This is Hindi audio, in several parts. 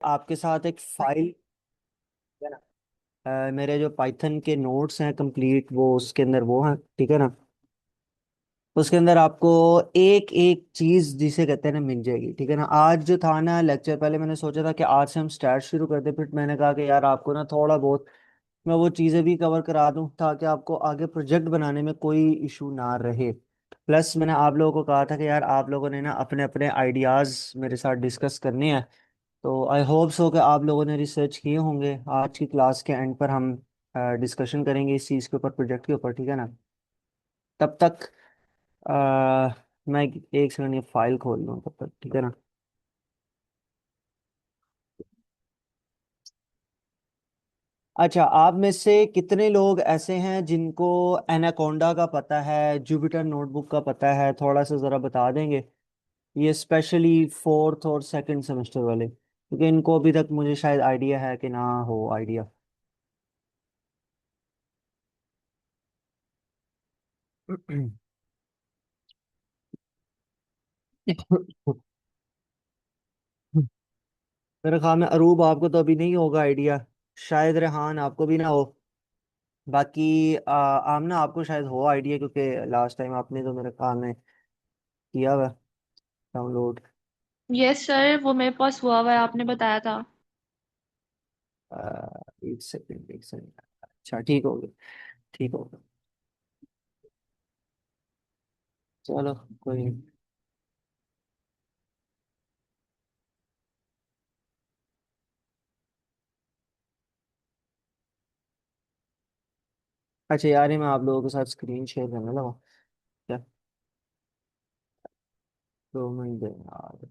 आपके साथ एक फाइल है ना। मेरे जो पाइथन के नोट्स हैं कंप्लीट, वो उसके अंदर वो हैं, ठीक है ना। उसके अंदर आपको एक एक चीज जिसे कहते हैं ना मिल जाएगी, ठीक है ना। आज जो था ना लेक्चर, पहले मैंने सोचा था कि आज से हम स्टार्ट शुरू करते, फिर मैंने कहा कि यार आपको ना थोड़ा बहुत मैं वो चीज़ें भी कवर करा दूं ताकि आपको आगे प्रोजेक्ट बनाने में कोई इशू ना रहे। प्लस मैंने आप लोगों को कहा था कि यार आप लोगों ने ना अपने अपने आइडियाज़ मेरे साथ डिस्कस करने हैं। तो आई होप सो कि आप लोगों ने रिसर्च किए होंगे। आज की क्लास के एंड पर हम डिस्कशन करेंगे इस चीज़ के ऊपर, प्रोजेक्ट के ऊपर, ठीक है ना। तब तक मैं एक सेकंड ये फाइल खोल लूँ तब तक, ठीक है ना। अच्छा, आप में से कितने लोग ऐसे हैं जिनको एनाकोंडा का पता है, जुपिटर नोटबुक का पता है? थोड़ा सा ज़रा बता देंगे। ये स्पेशली फोर्थ और सेकंड सेमेस्टर वाले, क्योंकि इनको अभी तक मुझे शायद आइडिया है कि ना हो आइडिया। मेरे ख्याल में अरूब आपको तो अभी नहीं होगा आइडिया, शायद रेहान आपको भी ना हो। बाकी आमना आपको शायद हो आइडिया, क्योंकि लास्ट टाइम आपने तो मेरे ख्याल में किया हुआ डाउनलोड। यस सर, वो मेरे पास हुआ हुआ है, आपने बताया था। एक सेकंड एक सेकंड। अच्छा, ठीक हो गया, ठीक हो गया। चलो, कोई नहीं। अच्छा यार, ये मैं आप लोगों के साथ स्क्रीन शेयर करने लगा क्या? 2 मिनट दें यार।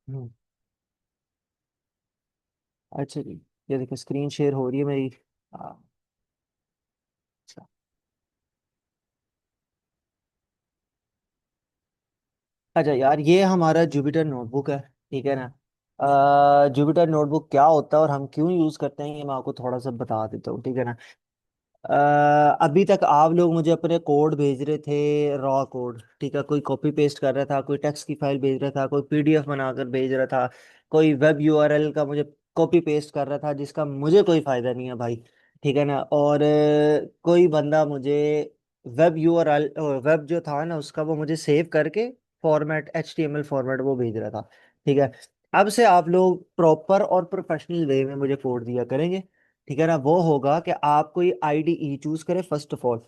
हम्म, अच्छा जी, ये देखो स्क्रीन शेयर हो रही है मेरी। हाँ, अच्छा। अच्छा यार, ये हमारा जुपिटर नोटबुक है, ठीक है ना। जुपिटर नोटबुक क्या होता है और हम क्यों यूज़ करते हैं, ये मैं आपको थोड़ा सा बता देता हूँ, ठीक है ना। अभी तक आप लोग मुझे अपने कोड भेज रहे थे, रॉ कोड, ठीक है। कोई कॉपी पेस्ट कर रहा था, कोई टेक्स्ट की फाइल भेज रहा था, कोई पीडीएफ बनाकर भेज रहा था, कोई वेब यूआरएल का मुझे कॉपी पेस्ट कर रहा था जिसका मुझे कोई फायदा नहीं है भाई, ठीक है ना। और कोई बंदा मुझे वेब यूआरएल, वेब जो था ना उसका, वो मुझे सेव करके फॉर्मेट, एचटीएमएल फॉर्मेट वो भेज रहा था, ठीक है। अब से आप लोग प्रॉपर और प्रोफेशनल वे में मुझे कोड दिया करेंगे, ठीक है ना। वो होगा कि आप कोई आईडीई चूज करें फर्स्ट ऑफ ऑल,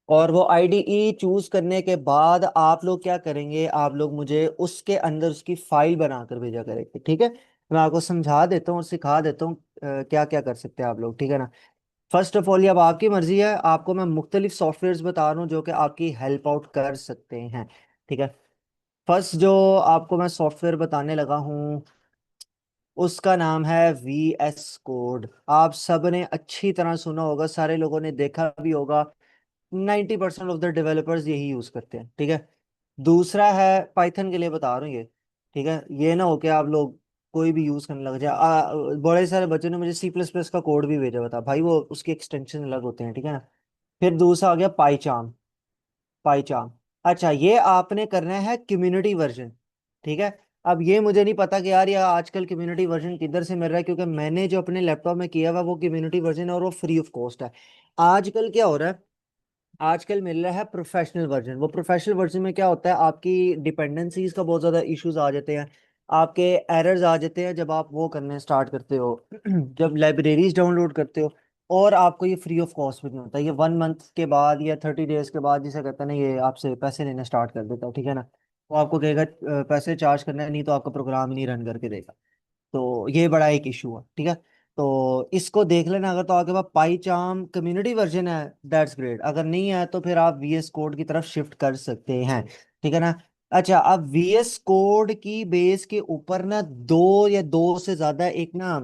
और वो आईडीई चूज करने के बाद आप लोग क्या करेंगे, आप लोग मुझे उसके अंदर उसकी फाइल बनाकर भेजा करेंगे, ठीक है। मैं आपको समझा देता हूँ और सिखा देता हूँ क्या क्या कर सकते हैं आप लोग, ठीक है ना। फर्स्ट ऑफ ऑल, ये अब आपकी मर्जी है, आपको मैं मुख्तलिफ सॉफ्टवेयर बता रहा हूँ जो कि आपकी हेल्प आउट कर सकते हैं, ठीक है। फर्स्ट जो आपको मैं सॉफ्टवेयर बताने लगा हूँ, उसका नाम है वी एस कोड। आप सब ने अच्छी तरह सुना होगा, सारे लोगों ने देखा भी होगा। 90% ऑफ द डेवलपर्स यही यूज करते हैं, ठीक है। दूसरा है, पाइथन के लिए बता रहा हूँ ये, ठीक है। ये ना हो कि आप लोग कोई भी यूज करने लग जाए। बड़े सारे बच्चों ने मुझे सी प्लस प्लस का कोड भी भेजा हुआ था भाई, वो उसके एक्सटेंशन अलग होते हैं, ठीक है ना। फिर दूसरा आ गया पाईचाम। पाईचाम, अच्छा ये आपने करना है कम्युनिटी वर्जन, ठीक है। अब ये मुझे नहीं पता कि यार ये आजकल कम्युनिटी वर्जन किधर से मिल रहा है, क्योंकि मैंने जो अपने लैपटॉप में किया हुआ वो कम्युनिटी वर्जन है और वो फ्री ऑफ कॉस्ट है। आजकल क्या हो रहा है, आजकल मिल रहा है प्रोफेशनल वर्जन। वो प्रोफेशनल वर्जन में क्या होता है, आपकी डिपेंडेंसीज का बहुत ज़्यादा इश्यूज आ जाते हैं, आपके एरर्स आ जाते हैं जब आप वो करने स्टार्ट करते हो जब लाइब्रेरीज डाउनलोड करते हो। और आपको ये फ्री ऑफ कॉस्ट भी नहीं होता, ये 1 मंथ के बाद या 30 डेज के बाद जिसे कहते हैं ना, ये आपसे पैसे लेना स्टार्ट कर देता है, ठीक है ना। वो आपको कहेगा पैसे चार्ज करना है, नहीं तो आपका प्रोग्राम ही नहीं रन करके देगा। तो ये बड़ा एक इशू है, ठीक है। तो इसको देख लेना, अगर तो आपके पास पाई चार्म कम्युनिटी वर्जन है, दैट्स ग्रेट। अगर नहीं है तो फिर आप वीएस कोड की तरफ शिफ्ट कर सकते हैं, ठीक है ना। अच्छा, अब वीएस कोड की बेस के ऊपर ना दो या दो से ज्यादा एक ना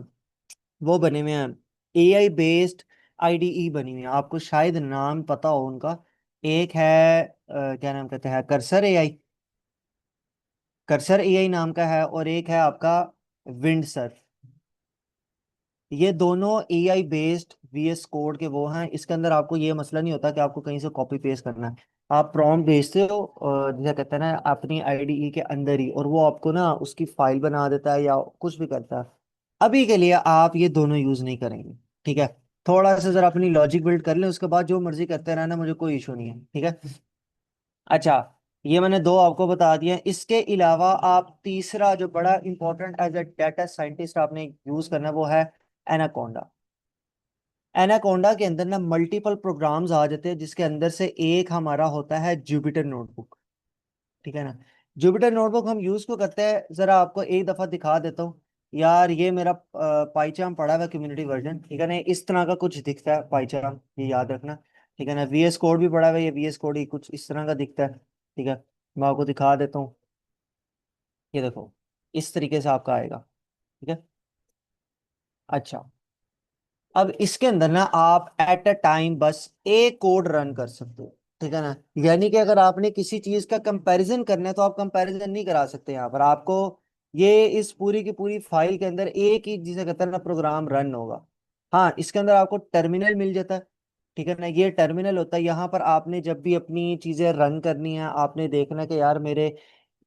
वो बने हुए हैं, एआई बेस्ड आईडीई बनी हुई है, आपको शायद नाम पता हो उनका। एक है क्या नाम कहते हैं, कर्सर एआई, कर्सर एआई नाम का है, और एक है आपका विंडसर। ये दोनों एआई बेस्ड वीएस कोड के वो हैं। इसके अंदर आपको ये मसला नहीं होता कि आपको कहीं से कॉपी पेस्ट करना है। आप प्रॉम्प्ट भेजते हो जैसे कहते हैं ना अपनी आईडीई के अंदर ही, और वो आपको ना उसकी फाइल बना देता है या कुछ भी करता है। अभी के लिए आप ये दोनों यूज नहीं करेंगे, ठीक है। थोड़ा सा जरा अपनी लॉजिक बिल्ड कर लें, उसके बाद जो मर्जी करते रहना, मुझे कोई इशू नहीं है, ठीक है। अच्छा, ये मैंने दो आपको बता दिए हैं। इसके अलावा आप तीसरा जो बड़ा important as a data scientist आपने यूज करना है, वो है एनाकोंडा। एनाकोंडा के अंदर ना मल्टीपल प्रोग्राम्स आ जाते हैं, जिसके अंदर से एक हमारा होता है जुपिटर नोटबुक, ठीक है ना। जुपिटर नोटबुक हम यूज को करते हैं, जरा आपको एक दफा दिखा देता हूँ। यार ये मेरा पाइचार्म पड़ा हुआ कम्युनिटी वर्जन, ठीक है ना, इस तरह का कुछ दिखता है पाइचार्म, ये याद रखना, ठीक है ना। वीएस कोड भी पड़ा हुआ है, ये वीएस कोड ही कुछ इस तरह का दिखता है, ठीक है। मैं आपको दिखा देता हूँ, ये देखो, इस तरीके से आपका आएगा, ठीक है। अच्छा, अब इसके अंदर ना आप एट अ टाइम बस एक कोड रन कर सकते हो, ठीक है ना। यानी कि अगर आपने किसी चीज का कंपैरिजन करना है तो आप कंपैरिजन नहीं करा सकते यहाँ पर आपको। ये इस पूरी की पूरी फाइल के अंदर एक ही जिसे कहते हैं ना प्रोग्राम रन होगा। हाँ, इसके अंदर आपको टर्मिनल मिल जाता है, ठीक है ना। ये टर्मिनल होता है, यहाँ पर आपने जब भी अपनी चीजें रन करनी है, आपने देखना कि यार मेरे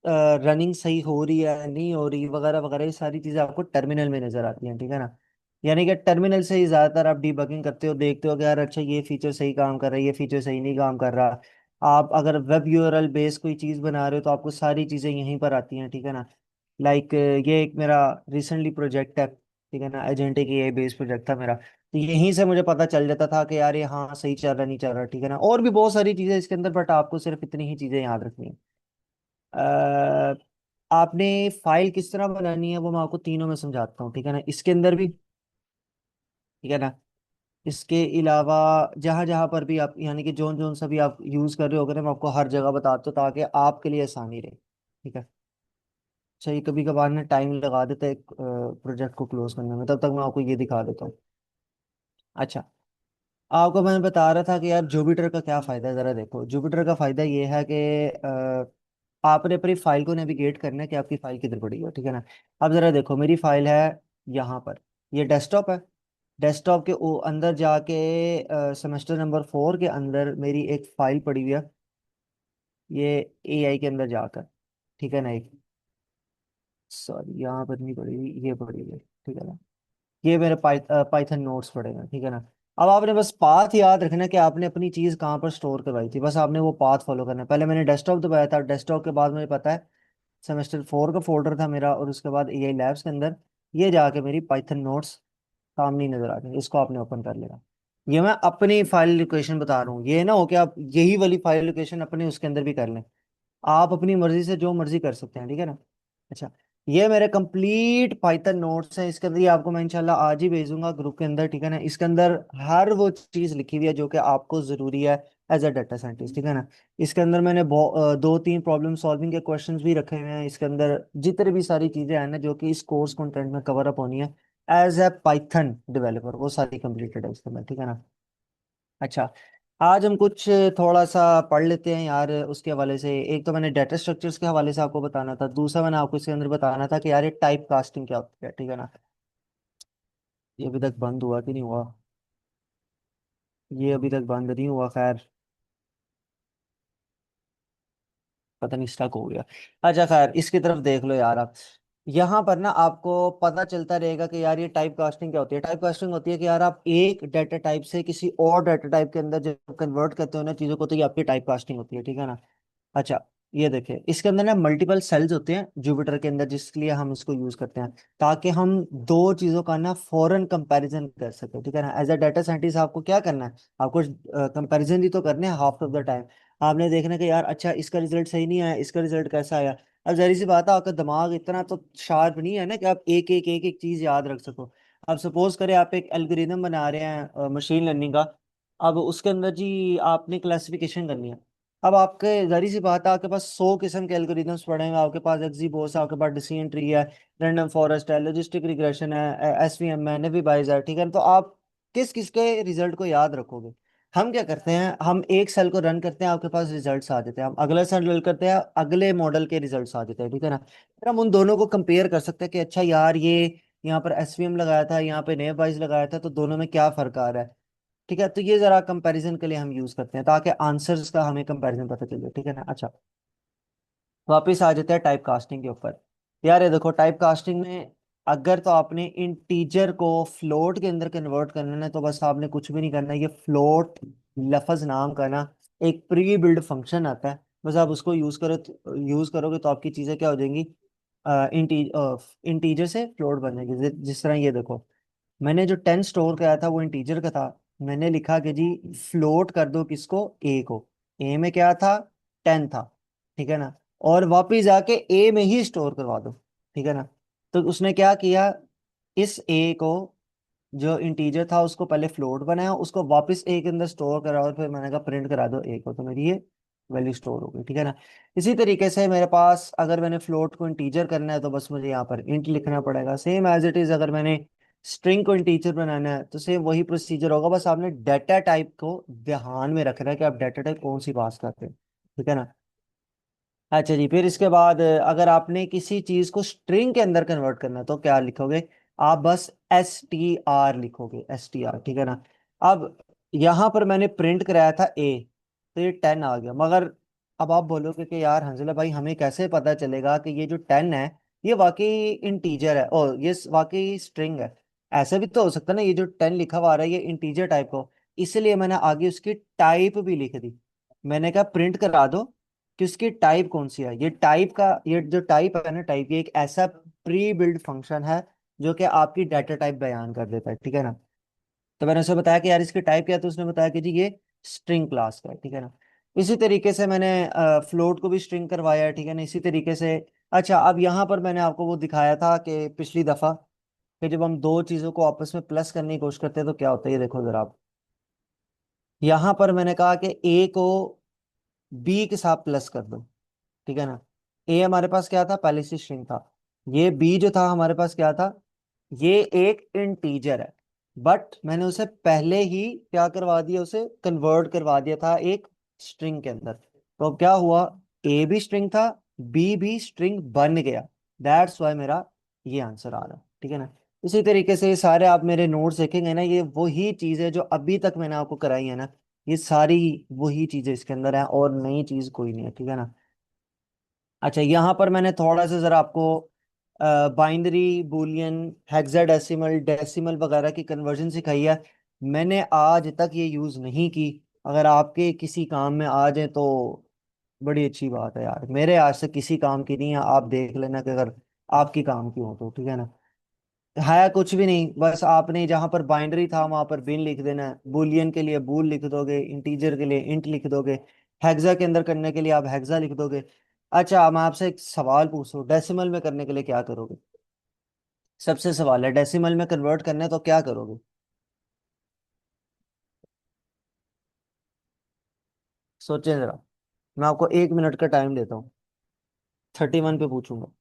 रनिंग सही हो रही है नहीं हो रही वगैरह वगैरह, ये सारी चीजें आपको टर्मिनल में नजर आती हैं, ठीक है ना। यानी कि टर्मिनल से ही ज्यादातर आप डीबगिंग करते हो, देखते हो कि यार अच्छा ये फीचर सही काम कर रहा है, ये फीचर सही नहीं काम कर रहा। आप अगर वेब यूआरएल बेस कोई चीज बना रहे हो तो आपको सारी चीजें यहीं पर आती हैं, ठीक है ना। लाइक ये एक मेरा रिसेंटली प्रोजेक्ट है, ठीक है ना, एजेंटिक एआई बेस्ड प्रोजेक्ट था मेरा, तो यहीं से मुझे पता चल जाता था कि यार ये हाँ सही चल रहा नहीं चल रहा, ठीक है ना। और भी बहुत सारी चीजें इसके अंदर, बट आपको सिर्फ इतनी ही चीजें याद रखनी है। अ, आपने फाइल किस तरह बनानी है वो मैं आपको तीनों में समझाता हूँ, ठीक है ना, इसके अंदर भी, ठीक है ना। इसके अलावा जहां जहां पर भी आप यानी कि जोन जोन सा भी आप यूज कर रहे हो, अगर मैं आपको हर जगह बताता हूँ ताकि आपके लिए आसानी रहे, ठीक है। चाहिए कभी कभार ना टाइम लगा देता है एक प्रोजेक्ट को क्लोज करने में, तब तक मैं आपको ये दिखा देता हूँ। अच्छा, आपको मैं बता रहा था कि यार जुपिटर का क्या फायदा है, जरा देखो। जुपिटर का फायदा ये है कि आपने अपनी फाइल को नेविगेट करना है कि आपकी फाइल किधर पड़ी है, ठीक है ना। अब जरा देखो, मेरी फाइल है यहाँ पर, ये डेस्कटॉप है। डेस्कटॉप के अंदर जाके सेमेस्टर नंबर 4 के अंदर मेरी एक फाइल पड़ी हुई है, ये एआई के अंदर जाकर, ठीक है ना। एक सॉरी यहाँ पर नहीं पड़ी हुई, ये पड़ी हुई है, ठीक है ना। ये मेरे पाइथन नोट्स पड़े हैं, ठीक है ना। अब आपने बस पाथ याद रखना है कि आपने अपनी चीज कहाँ पर स्टोर करवाई थी, बस आपने वो पाथ फॉलो करना है। पहले मैंने डेस्कटॉप दबाया था, डेस्कटॉप के बाद मुझे पता है सेमेस्टर 4 का फोल्डर था मेरा, और उसके बाद एआई लैब्स के अंदर ये जाके मेरी पाइथन नोट्स सामने ही नजर आ गई, इसको आपने ओपन कर लेना। ये मैं अपनी फाइल लोकेशन बता रहा हूँ, ये ना हो कि आप यही वाली फाइल लोकेशन अपने उसके अंदर भी कर लें। आप अपनी मर्जी से जो मर्जी कर सकते हैं, ठीक है ना। अच्छा, ये मेरे कंप्लीट पाइथन नोट्स हैं, इसके अंदर ये आपको मैं इंशाल्लाह आज ही भेजूंगा ग्रुप के अंदर, ठीक है ना। इसके अंदर हर वो चीज लिखी हुई है जो कि आपको जरूरी है एज अ डाटा साइंटिस्ट, ठीक है ना। इसके अंदर मैंने दो तीन प्रॉब्लम सॉल्विंग के क्वेश्चंस भी रखे हुए हैं इसके अंदर, जितने भी सारी चीजें हैं ना जो कि इस कोर्स कंटेंट में कवर अप होनी है एज ए पाइथन डेवलपर, वो सारी कंप्लीटेड है इसके अंदर, ठीक है ना। अच्छा, आज हम कुछ थोड़ा सा पढ़ लेते हैं यार उसके हवाले से। एक तो मैंने डाटा स्ट्रक्चर्स के हवाले से आपको बताना था, दूसरा मैंने आपको इसके अंदर बताना था कि यार ये टाइप कास्टिंग क्या होती है, ठीक है ना। ये अभी तक बंद हुआ कि नहीं हुआ, ये अभी तक बंद नहीं हुआ, खैर पता नहीं स्टक हो गया। अच्छा खैर, इसकी तरफ देख लो यार आप, यहाँ पर ना आपको पता चलता रहेगा कि यार ये टाइप कास्टिंग क्या होती है। टाइप कास्टिंग होती है कि यार आप एक डाटा टाइप से किसी और डाटा टाइप के अंदर जब कन्वर्ट करते हो ना चीजों को, तो ये आपकी टाइप कास्टिंग होती है, ठीक है ना। अच्छा, ये देखिए, इसके अंदर ना मल्टीपल सेल्स होते हैं जुपिटर के अंदर, जिसके लिए हम इसको यूज करते हैं ताकि हम दो चीजों का ना फौरन कंपैरिजन कर सके, ठीक है ना। एज अ डाटा साइंटिस्ट आपको क्या करना है, आपको कंपैरिजन ही तो करने हैं हाफ ऑफ द टाइम। आपने देखना कि यार अच्छा इसका रिजल्ट सही नहीं आया, इसका रिजल्ट कैसा आया। अब जहरी सी बात है, आपका दिमाग इतना तो शार्प नहीं है ना कि आप एक एक चीज याद रख सको। अब सपोज करें आप एक एल्गोरिदम बना रहे हैं मशीन लर्निंग का, अब उसके अंदर जी आपने क्लासिफिकेशन करनी है। अब आपके जारी सी बात है, आपके पास 100 किस्म के एल्गोरिदम्स पड़े हैं, आपके पास एक्जीबोस है, आपके पास डिसीजन ट्री है, रैंडम फॉरेस्ट है, लॉजिस्टिक रिग्रेशन है, एसवीएम है, नेवी बाइज है, ठीक है। तो आप किस किस के रिजल्ट को याद रखोगे। हम क्या करते हैं, हम एक सेल को रन करते हैं, आपके पास रिजल्ट्स आ जाते हैं, हम अगला सेल रन करते हैं, अगले मॉडल के रिजल्ट्स आ जाते हैं, ठीक है ना। फिर हम उन दोनों को कंपेयर कर सकते हैं कि अच्छा यार ये यहाँ पर एसवीएम लगाया था, यहाँ पे नेव बाइज लगाया था, तो दोनों में क्या फर्क आ रहा है। ठीक है, तो ये जरा कंपैरिजन के लिए हम यूज करते हैं ताकि आंसर्स का हमें कंपैरिजन पता चले, ठीक है ना। अच्छा, वापिस आ जाते हैं टाइप कास्टिंग के ऊपर। यार ये देखो, टाइप कास्टिंग में अगर तो आपने इंटीजर को फ्लोट के अंदर कन्वर्ट करना है तो बस आपने कुछ भी नहीं करना है। ये फ्लोट लफज नाम का ना एक प्री बिल्ड फंक्शन आता है, बस आप उसको यूज करोगे तो आपकी चीजें क्या हो जाएंगी, इंटीजर से फ्लोट बनेगी। जिस तरह ये देखो, मैंने जो 10 स्टोर किया था वो इंटीजर का था। मैंने लिखा कि जी फ्लोट कर दो किसको, ए को। ए में क्या था, 10 था, ठीक है ना। और वापिस जाके ए में ही स्टोर करवा दो, ठीक है ना। तो उसने क्या किया, इस ए को जो इंटीजर था उसको पहले फ्लोट बनाया, उसको वापस ए के अंदर स्टोर करा और फिर मैंने कहा प्रिंट करा दो ए को, तो मेरी ये वैल्यू स्टोर हो गई, ठीक है ना। इसी तरीके से मेरे पास अगर मैंने फ्लोट को इंटीजर करना है तो बस मुझे यहाँ पर इंट लिखना पड़ेगा, सेम एज इट इज। अगर मैंने स्ट्रिंग को इंटीजर बनाना है तो सेम वही प्रोसीजर होगा, बस आपने डाटा टाइप को ध्यान में रखना है कि आप डाटा टाइप कौन सी पास करते हैं, ठीक है ना। अच्छा जी, फिर इसके बाद अगर आपने किसी चीज को स्ट्रिंग के अंदर कन्वर्ट करना है तो क्या लिखोगे, आप बस STR लिखोगे, STR, ठीक है ना। अब यहां पर मैंने प्रिंट कराया था ए, तो ये 10 आ गया। मगर अब आप बोलोगे कि यार हंसला भाई हमें कैसे पता चलेगा कि ये जो 10 है ये वाकई इंटीजर है और ये वाकई स्ट्रिंग है। ऐसा भी तो हो सकता है ना, ये जो 10 लिखा हुआ आ रहा है ये इंटीजर टाइप को, इसलिए मैंने आगे उसकी टाइप भी लिख दी। मैंने कहा प्रिंट करा दो कि उसकी टाइप कौन सी है। ये टाइप का, ये जो टाइप है ना, टाइप ये एक ऐसा प्री बिल्ड फंक्शन है जो कि आपकी डाटा टाइप बयान कर देता है, ठीक है ना। तो मैंने उसे बताया कि यार इसकी टाइप क्या है, तो उसने बताया कि जी ये स्ट्रिंग क्लास का है, ठीक है ना। इसी तरीके से मैंने फ्लोट को भी स्ट्रिंग करवाया है, ठीक है ना, इसी तरीके से। अच्छा, अब यहाँ पर मैंने आपको वो दिखाया था कि पिछली दफा कि जब हम दो चीजों को आपस में प्लस करने की कोशिश करते हैं तो क्या होता है, ये देखो जरा आप। यहाँ पर मैंने कहा कि ए को बी के साथ प्लस कर दो, ठीक है ना। ए हमारे पास क्या था, पहले से स्ट्रिंग था। ये बी जो था हमारे पास क्या था, ये एक इंटीजर है। बट मैंने उसे पहले ही क्या करवा दिया, उसे कन्वर्ट करवा दिया था एक स्ट्रिंग के अंदर। तो अब क्या हुआ, ए भी स्ट्रिंग था, बी भी स्ट्रिंग बन गया। दैट्स वाई मेरा ये आंसर आ रहा है, ठीक है ना। इसी तरीके से ये सारे आप मेरे नोट्स देखेंगे ना, ये वही चीज है जो अभी तक मैंने आपको कराई है ना, ये सारी वही चीजें इसके अंदर है और नई चीज कोई नहीं है, ठीक है ना। अच्छा, यहाँ पर मैंने थोड़ा सा जरा आपको बाइनरी, बूलियन, हेक्साडेसिमल, डेसिमल वगैरह की कन्वर्जन सिखाई है। मैंने आज तक ये यूज़ नहीं की। अगर आपके किसी काम में आ जाए तो बड़ी अच्छी बात है यार, मेरे आज से किसी काम की नहीं है, आप देख लेना कि अगर आपकी काम की हो तो, ठीक है ना। है कुछ भी नहीं, बस आपने जहां पर बाइनरी था वहां पर बिन लिख देना है, बूलियन के लिए बूल लिख दोगे, इंटीजर के लिए इंट लिख दोगे, हेक्सा के अंदर करने के लिए आप हेक्सा लिख दोगे। अच्छा, मैं आपसे एक सवाल पूछ रहा हूँ, डेसिमल में करने के लिए क्या करोगे। सबसे सवाल है, डेसिमल में कन्वर्ट करना है तो क्या करोगे, सोचें जरा। मैं आपको 1 मिनट का टाइम देता हूँ, 31 पे पूछूंगा।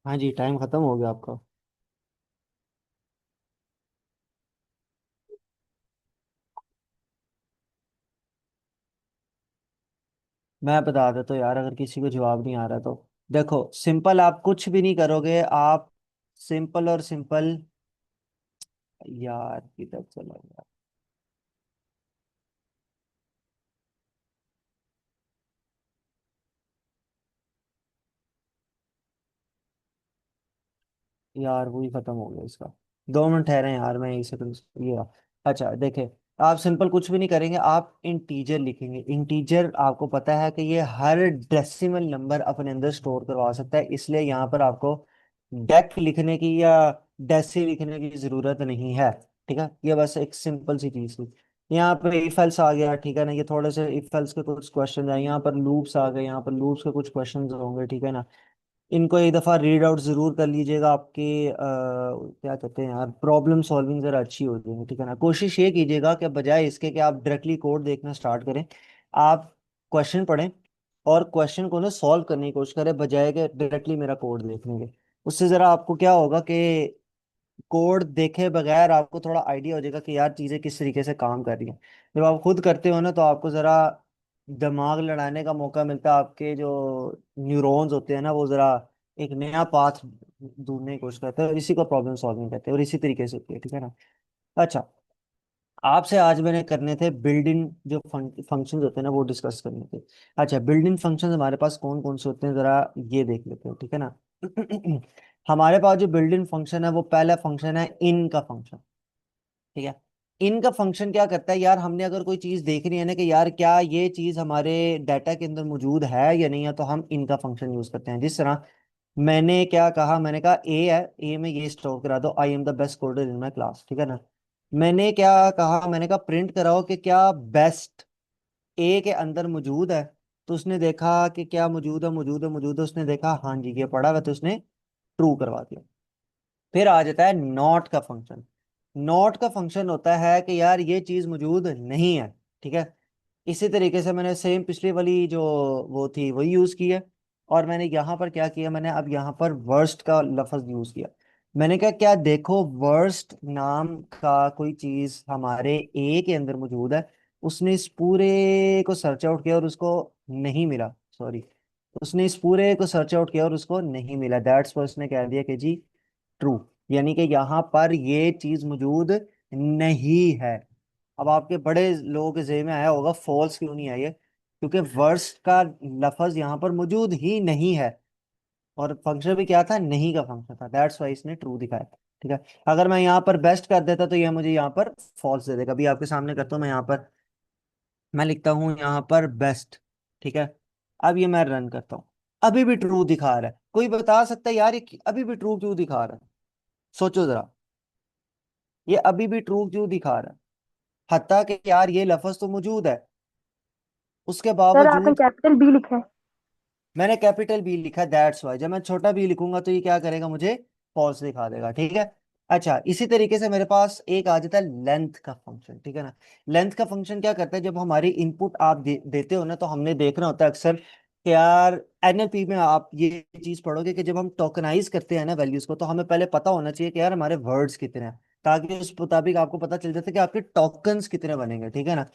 हाँ जी, टाइम खत्म हो गया आपका। मैं बता देता हूँ यार, अगर किसी को जवाब नहीं आ रहा तो देखो, सिंपल आप कुछ भी नहीं करोगे, आप सिंपल और सिंपल, यार किधर चला गया। यार वो ही खत्म हो गया इसका। 2 मिनट ठहरे यार, मैं यही सेकंड ये रहा। अच्छा देखिए, आप सिंपल कुछ भी नहीं करेंगे, आप इंटीजर लिखेंगे। इंटीजर आपको पता है कि ये हर डेसिमल नंबर अपने अंदर स्टोर करवा सकता है, इसलिए यहाँ पर आपको डेक लिखने की या डेसी लिखने की जरूरत नहीं है, ठीक है। ये बस एक सिंपल सी चीज थी। यहाँ पे इफ एल्स आ गया, ठीक है ना, ये थोड़े से इफ एल्स के कुछ क्वेश्चन आए, यहाँ पर लूप्स आ गए, यहाँ पर लूप्स के कुछ क्वेश्चन होंगे, ठीक है ना। इनको एक दफ़ा रीड आउट ज़रूर कर लीजिएगा, आपके क्या कहते हैं यार, प्रॉब्लम सॉल्विंग ज़रा अच्छी हो जाएगी, ठीक है ना। कोशिश ये कीजिएगा कि बजाय इसके कि आप डायरेक्टली कोड देखना स्टार्ट करें, आप क्वेश्चन पढ़ें, और क्वेश्चन को ना सॉल्व करने की कोशिश करें, बजाय कि डायरेक्टली मेरा कोड देख लेंगे। उससे जरा आपको क्या होगा कि कोड देखे बगैर आपको थोड़ा आइडिया हो जाएगा कि यार चीज़ें किस तरीके से काम कर रही हैं। जब आप खुद करते हो ना तो आपको ज़रा दिमाग लड़ाने का मौका मिलता है, आपके जो न्यूरॉन्स होते हैं ना वो ज़रा एक नया पाथ ढूंढने की कोशिश करते हैं, और इसी को प्रॉब्लम सॉल्विंग कहते हैं, और इसी तरीके से होती है, ठीक है ना। अच्छा, आपसे आज मैंने करने थे बिल्डिंग जो फंक्शंस होते हैं ना वो डिस्कस करने थे। अच्छा, बिल्डिंग फंक्शंस हमारे पास कौन कौन से होते हैं जरा ये देख लेते हैं, ठीक है ना। हमारे पास जो बिल्डिंग फंक्शन है वो पहला फंक्शन है इन का फंक्शन, ठीक है। इनका फंक्शन क्या करता है यार, हमने अगर कोई चीज देख रही है ना कि यार क्या ये चीज हमारे डाटा के अंदर मौजूद है या नहीं है, तो हम इनका फंक्शन यूज करते हैं। जिस तरह मैंने क्या कहा, मैंने कहा ए है, ए में ये स्टोर करा दो, I am the best coder in my class, ठीक है ना। मैंने क्या कहा, मैंने कहा प्रिंट कराओ कि क्या बेस्ट ए के अंदर मौजूद है। तो उसने देखा कि क्या मौजूद है, मौजूद है, मौजूद है, उसने देखा हाँ जी ये पड़ा हुआ है, तो उसने ट्रू करवा दिया। फिर आ जाता है नॉट का फंक्शन। नॉट का फंक्शन होता है कि यार ये चीज मौजूद नहीं है, ठीक है। इसी तरीके से मैंने सेम पिछली वाली जो वो थी वही यूज की है। और मैंने यहाँ पर क्या किया, मैंने अब यहाँ पर वर्स्ट का लफ्ज यूज किया। मैंने कहा क्या देखो वर्स्ट नाम का कोई चीज हमारे ए के अंदर मौजूद है। उसने इस पूरे को सर्च आउट किया और उसको नहीं मिला, सॉरी, उसने इस पूरे को सर्च आउट किया और उसको नहीं मिला, दैट्स वाई उसने कह दिया कि जी ट्रू, यानी कि यहाँ पर ये चीज मौजूद नहीं है। अब आपके बड़े लोगों के ज़हन में आया होगा फॉल्स क्यों नहीं आई है, क्योंकि वर्स्ट का लफज यहाँ पर मौजूद ही नहीं है, और फंक्शन भी क्या था, नहीं का फंक्शन था, दैट्स वाई इसने ट्रू दिखाया, ठीक है। अगर मैं यहाँ पर बेस्ट कर देता तो यह मुझे यहाँ पर फॉल्स दे देगा। अभी आपके सामने करता हूँ मैं यहाँ पर, मैं लिखता हूँ यहाँ पर बेस्ट, ठीक है। अब ये मैं रन करता हूँ, अभी भी ट्रू दिखा रहा है। कोई बता सकता है यार ये अभी भी ट्रू क्यों दिखा रहा है? सोचो जरा, ये अभी भी ट्रू क्यों दिखा रहा है, हत्ता कि यार ये लफ्ज तो मौजूद है, उसके सर आपने बावजूद। कैपिटल बी लिखा है। मैंने कैपिटल बी लिखा, दैट्स वाई जब मैं छोटा बी लिखूंगा तो ये क्या करेगा, मुझे फॉल्स दिखा देगा, ठीक है। अच्छा, इसी तरीके से मेरे पास एक आ जाता है लेंथ का फंक्शन, ठीक है ना। लेंथ का फंक्शन क्या करता है, जब हमारी इनपुट आप देते हो ना तो हमने देखना होता है अक्सर कि यार एनएलपी में आप ये चीज पढ़ोगे कि जब हम टोकनाइज करते हैं ना वैल्यूज को, तो हमें पहले पता होना चाहिए कि यार हमारे वर्ड्स कितने हैं, ताकि उस मुताबिक आपको पता चल जाता है कि आपके टोकन्स कितने बनेंगे, ठीक है ना।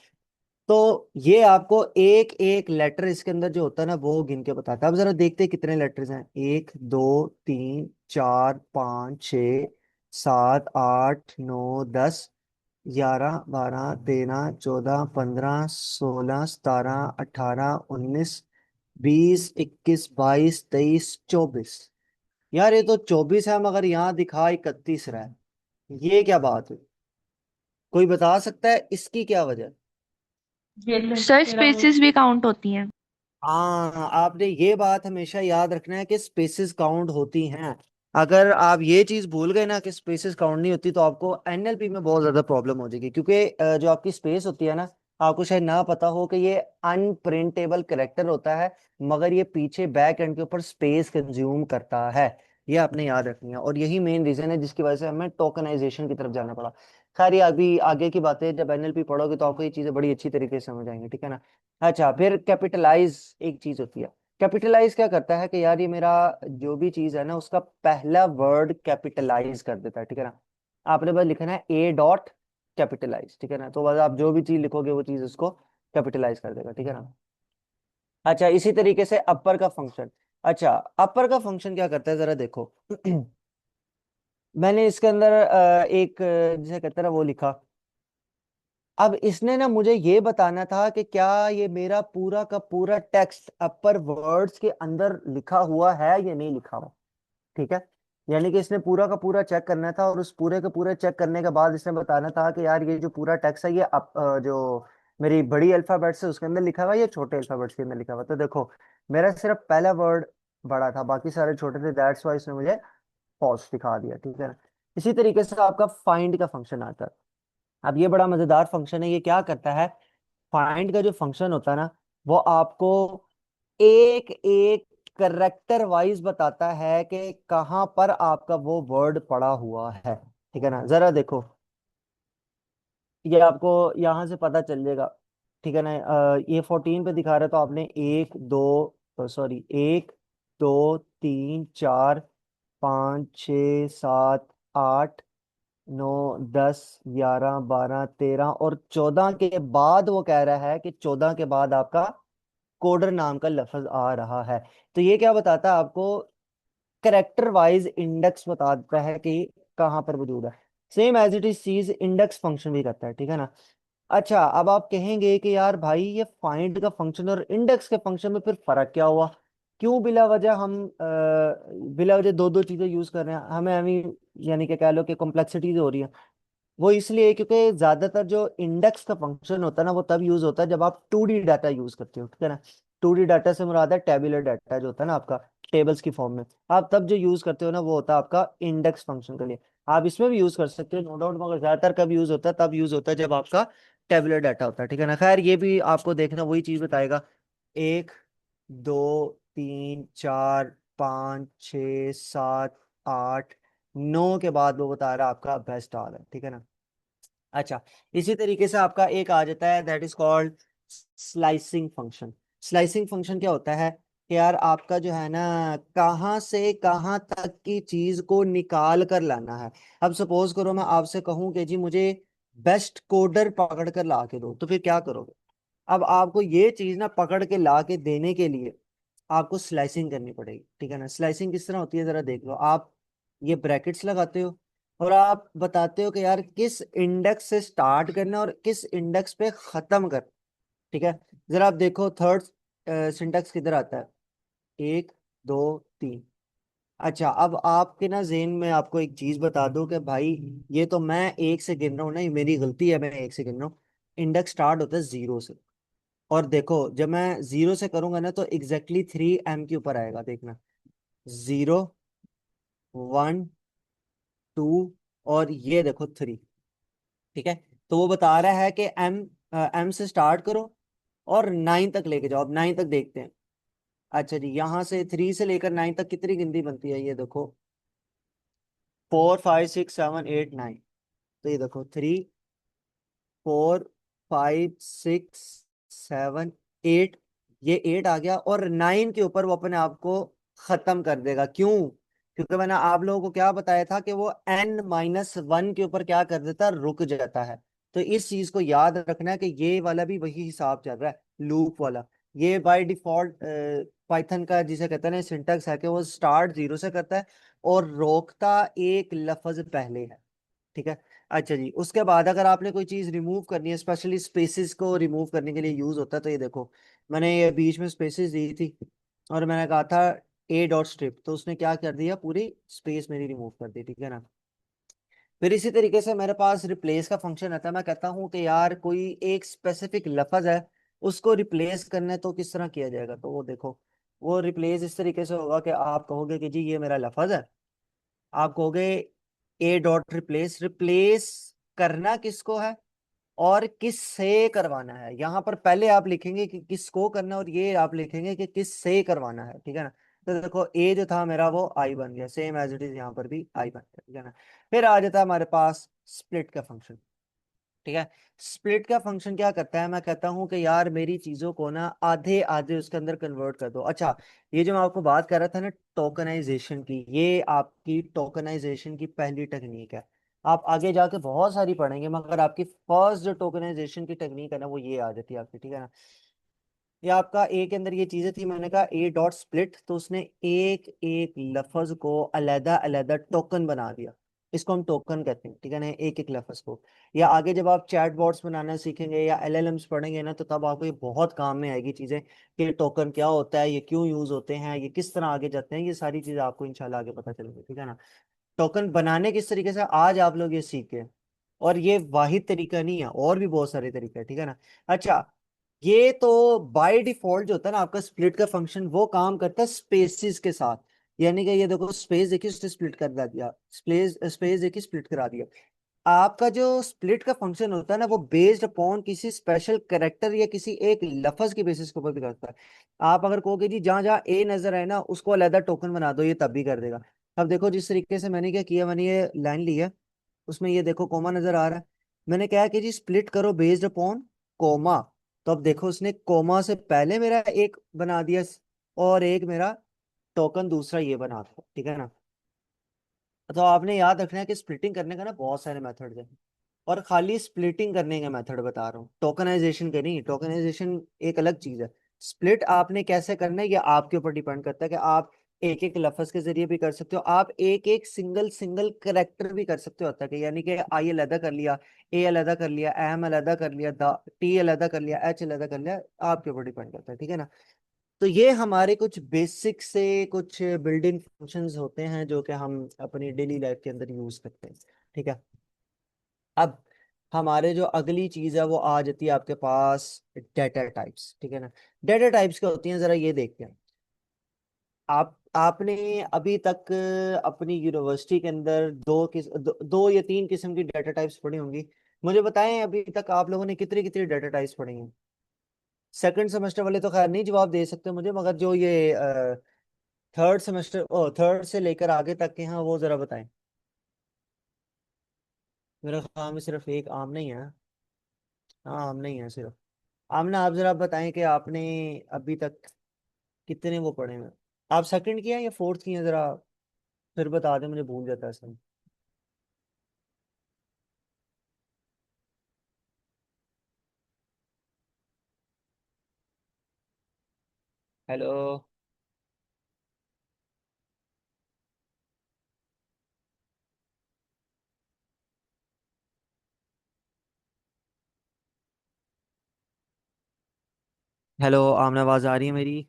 तो ये आपको एक एक लेटर इसके अंदर जो होता है ना वो गिन के बताता है। अब जरा देखते हैं कितने लेटर्स हैं, 1 2 3 4 5 6 7 8 9 10 11 12 13 14 15 16 17 18 19 20 21 22 23 24। यार ये तो 24 है मगर यहाँ दिखा 31 रहा है, ये क्या बात है? कोई बता सकता है इसकी क्या वजह? सर स्पेसेस भी काउंट होती हैं। हाँ, आपने ये बात हमेशा याद रखना है कि स्पेसेस काउंट होती हैं। अगर आप ये चीज भूल गए ना कि स्पेसेस काउंट नहीं होती, तो आपको एनएलपी में बहुत ज्यादा प्रॉब्लम हो जाएगी, क्योंकि जो आपकी स्पेस होती है ना, आपको शायद ना पता हो कि ये अनप्रिंटेबल करेक्टर होता है, मगर ये पीछे बैक एंड के ऊपर स्पेस कंज्यूम करता है। ये आपने याद रखनी है, और यही मेन रीजन है जिसकी वजह से हमें टोकनाइजेशन की तरफ जाना पड़ा। खैर ये अभी आगे की बातें, जब एनएलपी पढ़ोगे तो आपको ये चीजें बड़ी अच्छी तरीके से समझ आएंगी, ठीक है ना। अच्छा, फिर कैपिटलाइज एक चीज होती है। कैपिटलाइज क्या करता है कि यार ये मेरा जो भी चीज है ना उसका पहला वर्ड कैपिटलाइज कर देता है, ठीक है ना। आपने बस लिखना है ए डॉट कैपिटलाइज, ठीक है ना, तो बस आप जो भी चीज लिखोगे वो चीज उसको कैपिटलाइज कर देगा, ठीक है ना। अच्छा, इसी तरीके से अपर का फंक्शन। अच्छा, अपर का फंक्शन क्या करता है जरा देखो। मैंने इसके अंदर एक जिसे कहते हैं ना वो लिखा। अब इसने ना मुझे ये बताना था कि क्या ये मेरा पूरा का पूरा टेक्स्ट अपर वर्ड्स के अंदर लिखा हुआ है या नहीं लिखा हुआ, ठीक है। यानी कि इसने पूरा का पूरा चेक करना था, और उस पूरे का पूरा चेक करने के बाद इसने बताना था कि यार ये जो पूरा टेक्स्ट है ये जो मेरी बड़ी अल्फाबेट्स है उसके अंदर लिखा हुआ है या छोटे अल्फाबेट्स के अंदर लिखा हुआ है। तो देखो, मेरा सिर्फ पहला वर्ड बड़ा था, बाकी सारे छोटे थे, दैट्स वाई इसने मुझे फॉल्स दिखा दिया, ठीक है ना। इसी तरीके से आपका फाइंड का फंक्शन आता है। अब ये बड़ा मजेदार फंक्शन है, ये क्या करता है, फाइंड का जो फंक्शन होता है ना वो आपको एक एक करेक्टर वाइज बताता है कि कहां पर आपका वो वर्ड पड़ा हुआ है, ठीक है ना। जरा देखो, ये आपको यहां से पता चल जाएगा, ठीक है ना। ये 14 पे दिखा रहा है, तो आपने एक दो, सॉरी, एक दो तीन चार पाँच छ सात आठ नौ 10 11 12 13 और 14 के बाद वो कह रहा है कि 14 के बाद आपका कोडर नाम का लफ्ज आ रहा है। तो ये क्या बताता है आपको? करेक्टर वाइज इंडेक्स बताता है कि कहाँ पर वजूद है। सेम एज इट इज चीज इंडेक्स फंक्शन भी करता है, ठीक है ना। अच्छा, अब आप कहेंगे कि यार भाई ये फाइंड का फंक्शन और इंडेक्स के फंक्शन में फिर फर्क क्या हुआ? क्यों बिला वजह हम बिला वजह दो दो चीजें यूज कर रहे हैं? हमें हमें यानी कि कह लो कि कॉम्प्लेक्सिटीज हो रही है। वो इसलिए क्योंकि ज्यादातर जो इंडेक्स का फंक्शन होता है ना, वो तब यूज होता है जब आप 2D डाटा यूज करते हो, ठीक है ना। 2D डाटा से मुराद है टेबुलर डाटा, जो होता है ना आपका टेबल्स की फॉर्म में। आप तब जो यूज करते हो ना, वो होता है आपका इंडेक्स फंक्शन के लिए। आप इसमें भी यूज कर सकते हो नो डाउट, मगर ज्यादातर कब यूज होता है? तब यूज होता है जब आपका टेबुलर डाटा होता है, ठीक है ना। खैर, ये भी आपको देखना वही चीज बताएगा। एक दो तीन चार पाँच छ सात आठ नौ के बाद वो बता रहा है आपका बेस्ट ऑल है, ठीक है ना। अच्छा, इसी तरीके से आपका एक आ जाता है, that is called slicing function. Slicing function क्या होता है कि यार आपका जो है ना, कहाँ से कहाँ तक की चीज को निकाल कर लाना है। अब सपोज करो मैं आपसे कहूं कि जी मुझे बेस्ट कोडर पकड़ कर ला के दो, तो फिर क्या करोगे? अब आपको ये चीज ना पकड़ के ला के देने के लिए आपको स्लाइसिंग करनी पड़ेगी, ठीक है ना। स्लाइसिंग किस तरह होती है जरा देख लो आप। ये ब्रैकेट्स लगाते हो और आप बताते हो कि यार किस इंडेक्स से स्टार्ट करना है और किस इंडेक्स पे खत्म कर, ठीक है। जरा आप देखो थर्ड सिंटेक्स किधर आता है? एक दो तीन। अच्छा, अब आपके ना जेन में आपको एक चीज बता दूं कि भाई ये तो मैं एक से गिन रहा हूँ ना, ये मेरी गलती है, मैं एक से गिन रहा हूँ। इंडेक्स स्टार्ट होता है जीरो से। और देखो जब मैं जीरो से करूंगा ना, तो एग्जैक्टली 3M के ऊपर आएगा, देखना। जीरो, वन, टू, और ये देखो थ्री, ठीक है। तो वो बता रहा है कि एम से स्टार्ट करो और 9 तक लेके जाओ। अब 9 तक देखते हैं। अच्छा जी, यहाँ से 3 से लेकर 9 तक कितनी गिनती बनती है? ये देखो, 4 5 6 7 8 9। तो ये देखो, 3 4 5 6 7 8। ये 8 आ गया और 9 के ऊपर वो अपने आप को खत्म कर देगा। क्यों? क्योंकि मैंने आप लोगों को क्या बताया था कि वो n-1 के ऊपर क्या कर देता है? रुक जाता है। तो इस चीज को याद रखना है कि ये वाला भी वही हिसाब चल रहा है, लूप वाला। ये बाय डिफॉल्ट पाइथन का जिसे कहते हैं ना सिंटेक्स है कि वो स्टार्ट जीरो से करता है और रोकता एक लफ्ज पहले है, ठीक है। अच्छा जी, उसके बाद अगर आपने कोई चीज रिमूव करनी है, स्पेशली स्पेसिस को रिमूव करने के लिए यूज होता है, तो ये देखो मैंने ये बीच में स्पेसिस दी थी और मैंने कहा था ए डॉट स्ट्रिप, तो उसने क्या कर दिया? पूरी स्पेस मेरी रिमूव कर दी, ठीक है ना। फिर इसी तरीके से मेरे पास रिप्लेस का फंक्शन आता है। मैं कहता हूँ कि यार कोई एक स्पेसिफिक लफ्ज है, उसको रिप्लेस करना है, तो किस तरह किया जाएगा? तो वो देखो, वो रिप्लेस इस तरीके से होगा कि आप कहोगे कि जी ये मेरा लफ्ज है। आप कहोगे ए डॉट रिप्लेस। रिप्लेस करना किसको है और किस से करवाना है? यहाँ पर पहले आप लिखेंगे कि किसको करना है और ये आप लिखेंगे कि किस से करवाना है, ठीक है ना। तो देखो ए जो था मेरा वो आई बन गया, सेम एज इट इज यहाँ पर भी आई बन गया, ठीक है ना। फिर आ जाता है हमारे पास स्प्लिट का फंक्शन, ठीक है। स्प्लिट का फंक्शन क्या करता है? मैं कहता हूँ कि यार मेरी चीजों को ना आधे आधे उसके अंदर कन्वर्ट कर दो। अच्छा, ये जो मैं आपको बात कर रहा था ना टोकनाइजेशन की, ये आपकी टोकनाइजेशन की पहली टेक्निक है। आप आगे जाके बहुत सारी पढ़ेंगे, मगर आपकी फर्स्ट जो टोकनाइजेशन की टेक्निक है ना, वो ये आ जाती है आपकी, ठीक है ना। ये आपका ए के अंदर ये चीजें थी, मैंने कहा ए डॉट स्प्लिट, तो उसने एक एक लफ्ज को अलग अलग टोकन बना दिया। इसको हम टोकन कहते हैं, ठीक है ना, एक एक लफ्ज को। या आगे जब आप चैट बॉट्स बनाना सीखेंगे या एलएलएम्स पढ़ेंगे ना, तो तब आपको ये बहुत काम में आएगी चीजें कि टोकन क्या होता है, ये क्यों यूज होते हैं, ये किस तरह आगे जाते हैं। ये सारी चीजें आपको इंशाल्लाह आगे पता चलेंगी, ठीक है ना। टोकन बनाने किस तरीके से आज आप लोग ये सीखे, और ये वाहिद तरीका नहीं है, और भी बहुत सारे तरीके हैं, ठीक है ना। अच्छा, ये तो बाय डिफॉल्ट जो होता है ना आपका स्प्लिट का फंक्शन, वो काम करता है स्पेसिस के साथ। यानी कि ये देखो, स्पेस देखिए उसने स्प्लिट कर दिया, स्पेस स्पेस देखिए स्प्लिट करा दिया। आपका जो स्प्लिट का फंक्शन होता है ना, वो बेस्ड अपॉन किसी स्पेशल करेक्टर या किसी एक लफ्ज की बेसिस के ऊपर भी करता है। आप अगर कहोगे जी जहां जहां ए नजर आए ना, उसको अलग टोकन बना दो, ये तब भी कर देगा। अब देखो जिस तरीके से मैंने क्या किया, मैंने ये लाइन ली है, उसमें ये देखो कोमा नजर आ रहा है। मैंने क्या है कि जी स्प्लिट करो बेस्ड अपॉन कोमा। तो अब देखो उसने कोमा से पहले मेरा एक बना दिया, और एक मेरा टोकन दूसरा ये बना दिया, ठीक है ना। तो आपने याद रखना है कि स्प्लिटिंग करने का ना बहुत सारे मेथड्स हैं, और खाली स्प्लिटिंग करने का मेथड बता रहा हूँ, टोकनाइजेशन का नहीं। टोकनाइजेशन एक अलग चीज है। स्प्लिट आपने कैसे करना है ये आपके ऊपर डिपेंड करता है कि आप एक एक लफ्ज के जरिए भी कर सकते हो, आप एक एक सिंगल सिंगल करेक्टर भी कर सकते हो तक, यानी कि आई अलहदा कर लिया, ए अलहदा कर लिया, एम अलहदा कर लिया, द टी अलहदा कर लिया, एच अलहदा कर लिया, आपके ऊपर डिपेंड करता है, ठीक है ना। तो ये हमारे कुछ बेसिक से कुछ बिल्डिंग फंक्शंस होते हैं जो कि हम अपनी डेली लाइफ के अंदर यूज करते हैं, ठीक है। अब हमारे जो अगली चीज है वो आ जाती है आपके पास, डेटा टाइप्स, ठीक है ना। डेटा टाइप्स क्या होती हैं जरा ये देखते हैं। आपने अभी तक अपनी यूनिवर्सिटी के अंदर दो या तीन किस्म की डेटा टाइप्स पढ़ी होंगी। मुझे बताएं अभी तक आप लोगों ने कितनी कितनी डेटा टाइप्स पढ़ी हैं। सेकंड सेमेस्टर वाले तो खैर नहीं जवाब दे सकते मुझे, मगर जो ये थर्ड सेमेस्टर ओ थर्ड से लेकर आगे तक के हैं वो जरा बताएं। मेरे ख्याल में सिर्फ एक आम नहीं है। हाँ आम नहीं है सिर्फ। आमना आप जरा बताएं कि आपने अभी तक कितने वो पढ़े हैं। आप सेकंड किया या फोर्थ किया जरा, फिर बता दें, मुझे भूल जाता है सब। हेलो। हेलो आमना, आवाज आ रही है मेरी।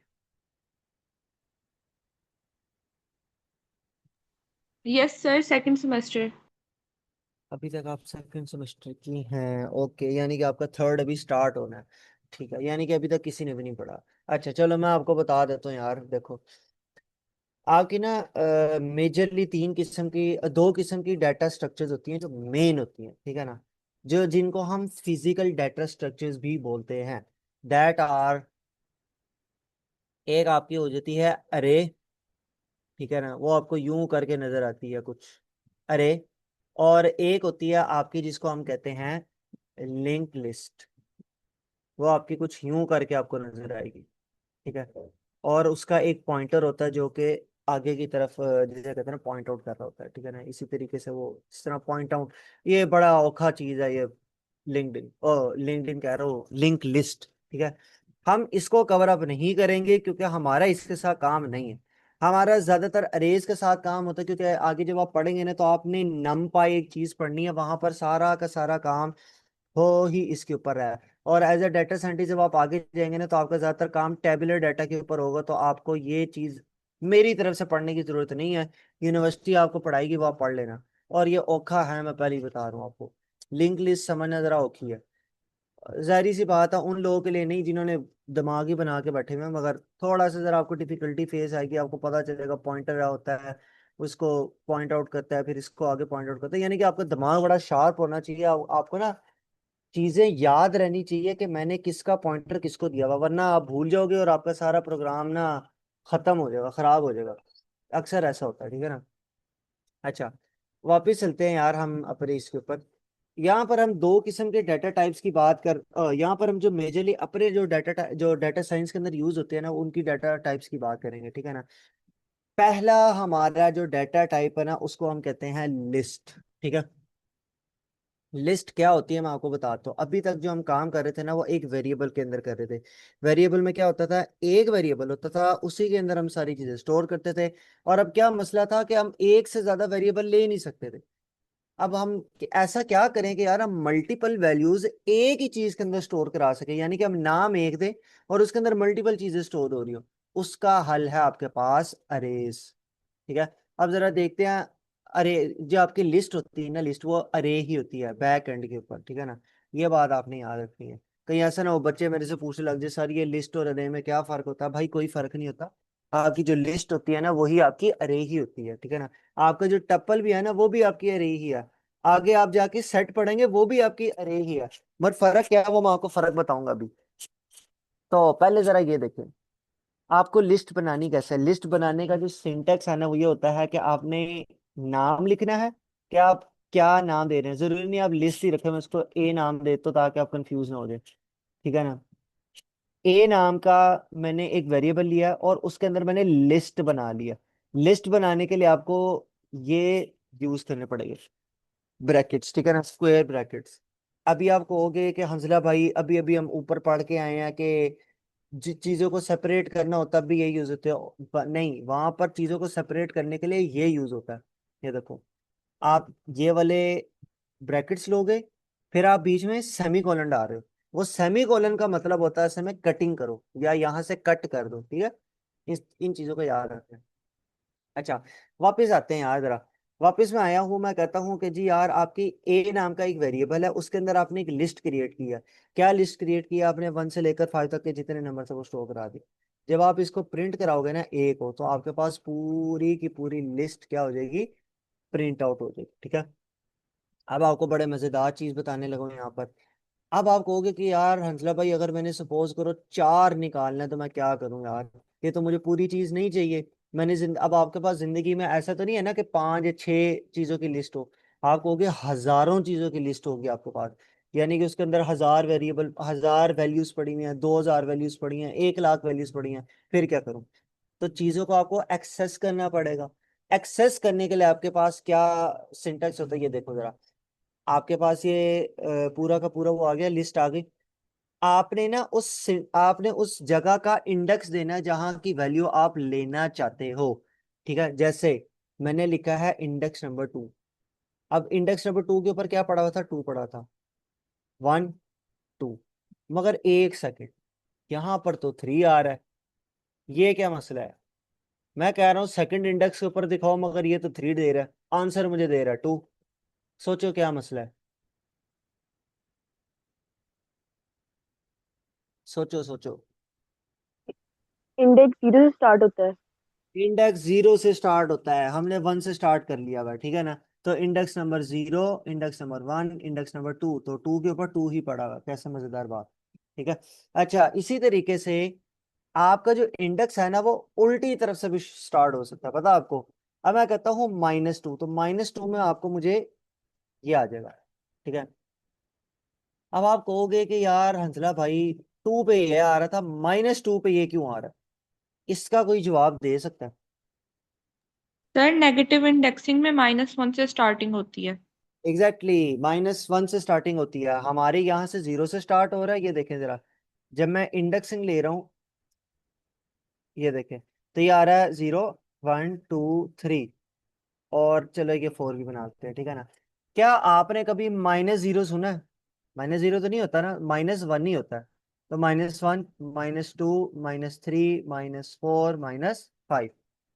Yes sir, second semester. अभी तक आप सेकंड सेमेस्टर की हैं, ओके, यानी कि आपका थर्ड अभी स्टार्ट होना है। ठीक है, यानी कि अभी तक किसी ने भी नहीं पढ़ा। अच्छा चलो मैं आपको बता देता हूँ यार, देखो आपकी ना मेजरली तीन किस्म की, दो किस्म की डाटा स्ट्रक्चर्स होती हैं जो मेन होती हैं, ठीक है ना। जो जिनको हम फिजिकल डाटा स्ट्रक्चर्स भी बोलते हैं, दैट आर, एक आपकी हो जाती है अरे, ठीक है ना, वो आपको यूं करके नजर आती है कुछ, अरे। और एक होती है आपकी जिसको हम कहते हैं लिंक लिस्ट, वो आपकी कुछ यूं करके आपको नजर आएगी, ठीक है। और उसका एक पॉइंटर होता है जो कि आगे की तरफ जिसे कहते हैं ना पॉइंट आउट कर रहा होता है, ठीक है ना। इसी तरीके से वो इस तरह पॉइंट आउट, ये बड़ा औखा चीज है ये लिंक्डइन, ओ लिंक्डइन कह रहा हूँ, लिंक लिस्ट, ठीक है। हम इसको कवर अप नहीं करेंगे क्योंकि हमारा इसके साथ काम नहीं है। हमारा ज्यादातर अरेज के साथ काम होता है, क्योंकि आगे जब आप पढ़ेंगे ना तो आपने नम पाई एक चीज पढ़नी है, वहां पर सारा का सारा काम हो ही इसके ऊपर है। और एज अ डाटा साइंटिस्ट जब आप आगे जाएंगे ना तो आपका ज्यादातर काम टेबुलर डाटा के ऊपर होगा, तो आपको ये चीज मेरी तरफ से पढ़ने की जरूरत नहीं है। यूनिवर्सिटी आपको पढ़ाएगी वो आप पढ़ लेना। और ये औखा है, मैं पहले ही बता रहा हूँ आपको, लिंक लिस्ट समझना जरा औखी है। जाहिर सी बात है उन लोगों के लिए नहीं जिन्होंने दिमाग ही बना के बैठे हुए हैं, मगर थोड़ा सा जरा आपको डिफिकल्टी फेस आएगी, आपको पता चलेगा पॉइंटर होता है, उसको पॉइंट आउट करता है, फिर इसको आगे पॉइंट आउट करता है, यानी कि आपका दिमाग बड़ा शार्प होना चाहिए। आपको ना चीजें याद रहनी चाहिए कि मैंने किसका पॉइंटर किसको दिया हुआ, वरना आप भूल जाओगे और आपका सारा प्रोग्राम ना खत्म हो जाएगा, खराब हो जाएगा। अक्सर ऐसा होता है, ठीक है ना। अच्छा, वापिस चलते हैं यार हम अपने इसके ऊपर। यहाँ पर हम दो किस्म के डाटा टाइप्स की बात कर, यहाँ पर हम जो मेजरली अपने जो डाटा साइंस के अंदर यूज होते हैं ना उनकी डाटा टाइप्स की बात करेंगे, ठीक है ना। पहला हमारा जो डाटा टाइप है ना उसको हम कहते हैं लिस्ट, ठीक है। लिस्ट क्या होती है मैं आपको बताता हूँ। अभी तक जो हम काम कर रहे थे ना वो एक वेरिएबल के अंदर कर रहे थे। वेरिएबल में क्या होता था, एक वेरिएबल होता था, उसी के अंदर हम सारी चीजें स्टोर करते थे। और अब क्या मसला था कि हम एक से ज्यादा वेरिएबल ले नहीं सकते थे। अब हम ऐसा क्या करें कि यार हम मल्टीपल वैल्यूज एक ही चीज के अंदर स्टोर करा सके, यानी कि हम नाम एक दें और उसके अंदर मल्टीपल चीजें स्टोर हो रही हो। उसका हल है आपके पास अरेज, ठीक है। अब जरा देखते हैं। अरे, जो आपकी लिस्ट होती है ना, लिस्ट वो अरे ही होती है बैक एंड के ऊपर, ठीक है ना। ये बात आपने याद रखनी है। कहीं ऐसा ना हो बच्चे मेरे से पूछने लग जाए सर ये लिस्ट और अरे में क्या फर्क होता है। भाई कोई फर्क नहीं होता। आपकी जो लिस्ट होती है ना वही आपकी अरे ही होती है, ठीक है ना। आपका जो टप्पल भी है ना वो भी आपकी अरे ही है। आगे आप जाके सेट पढ़ेंगे वो भी आपकी अरे ही है। बट फर्क क्या है वो मैं आपको फर्क बताऊंगा अभी। तो पहले जरा ये देखें, आपको लिस्ट बनानी कैसे है। लिस्ट बनाने का जो सिंटेक्स है ना वो ये होता है कि आपने नाम लिखना है कि आप क्या नाम दे रहे हैं। जरूरी नहीं आप लिस्ट ही रखें, मैं उसको ए नाम दे तो ताकि आप कंफ्यूज ना हो जाए, ठीक है ना। ए नाम का मैंने एक वेरिएबल लिया और उसके अंदर मैंने लिस्ट बना लिया। लिस्ट बनाने के लिए आपको ये यूज करने पड़ेंगे, ब्रैकेट्स, ठीक है ना, स्क्वायर ब्रैकेट्स। अभी आप कहोगे कि हंसला भाई अभी अभी हम ऊपर पढ़ के आए हैं कि चीजों को सेपरेट करना होता भी यही यूज होते हैं, नहीं, वहां पर चीजों को सेपरेट करने के लिए ये यूज होता है। ये देखो, आप ये वाले ब्रैकेट्स लोगे, फिर आप बीच में सेमी कॉलन डाल रहे हो। वो सेमी कॉलन का मतलब होता है समय कटिंग करो या यहां से कट कर दो, ठीक है। इन चीजों को याद रखें। अच्छा, वापस आते हैं यार जरा। वापस में आया हूँ, मैं कहता हूँ कि जी यार आपकी ए नाम का एक वेरिएबल है, उसके अंदर आपने एक लिस्ट क्रिएट किया। क्या लिस्ट क्रिएट किया आपने? 1 से लेकर 5 तक के जितने नंबर थे वो स्टोर करा दिए। जब आप इसको प्रिंट कराओगे ना ए को, तो आपके पास पूरी की पूरी लिस्ट क्या हो जाएगी? प्रिंट आउट हो जाएगी, ठीक है। अब आपको बड़े मजेदार चीज बताने लगा हूं यहाँ पर। अब आप कहोगे कि यार हंसला भाई अगर मैंने सपोज करो 4 निकालना है तो मैं क्या करूं यार, ये तो मुझे पूरी चीज नहीं चाहिए। अब आपके पास जिंदगी में ऐसा तो नहीं है ना कि 5 या 6 चीजों की लिस्ट हो। आप कहोगे हजारों चीजों की लिस्ट होगी आपके पास, यानी कि उसके अंदर 1000 वेरिएबल, 1000 वैल्यूज पड़ी हुई हैं, 2000 वैल्यूज पड़ी हैं, 1 लाख वैल्यूज पड़ी हैं। फिर क्या करूं? तो चीजों को आपको एक्सेस करना पड़ेगा। एक्सेस करने के लिए आपके पास क्या सिंटेक्स होता है, ये देखो जरा। आपके पास ये पूरा का पूरा वो आ गया, लिस्ट आ गई। आपने उस जगह का इंडेक्स देना है जहां की वैल्यू आप लेना चाहते हो, ठीक है। जैसे मैंने लिखा है इंडेक्स नंबर 2। अब इंडेक्स नंबर 2 के ऊपर क्या पड़ा हुआ था? 2 पड़ा था, 1 2। मगर एक सेकेंड, यहाँ पर तो 3 आ रहा है। ये क्या मसला है? मैं कह रहा हूँ सेकंड इंडेक्स के ऊपर दिखाओ, मगर ये तो 3 दे रहा है, आंसर मुझे दे रहा है 2। सोचो क्या मसला है। सोचो सोचो। इंडेक्स जीरो से स्टार्ट होता है। इंडेक्स 0 से स्टार्ट होता है, हमने 1 से स्टार्ट कर लिया हुआ है, ठीक है ना। तो index number 0, index number 1, index number 2, तो 2 के ऊपर 2 ही पड़ा हुआ है। कैसे मजेदार बात, ठीक है। अच्छा, इसी तरीके से आपका जो इंडेक्स है ना वो उल्टी तरफ से भी स्टार्ट हो सकता है, पता है आपको। अब मैं कहता हूँ -2, तो -2 में आपको मुझे ये आ जाएगा, ठीक है। अब आप कहोगे कि यार हंसला भाई 2 पे ये आ रहा था, -2 पे ये क्यों आ रहा है? इसका कोई जवाब दे सकता है? सर नेगेटिव इंडेक्सिंग में -1 से स्टार्टिंग होती है। एग्जैक्टली -1 से स्टार्टिंग होती है, हमारे यहाँ से 0 से स्टार्ट हो रहा है। ये देखें जरा, जब मैं इंडेक्सिंग ले रहा हूँ, ये देखें, तो ये आ रहा है 0 1 2 3। और चलो ये 4 भी बनाते हैं, ठीक है ना। क्या आपने कभी -0 सुना है? -0 तो नहीं होता ना, -1 ही होता है। तो -1, -2, -3, -4, -5।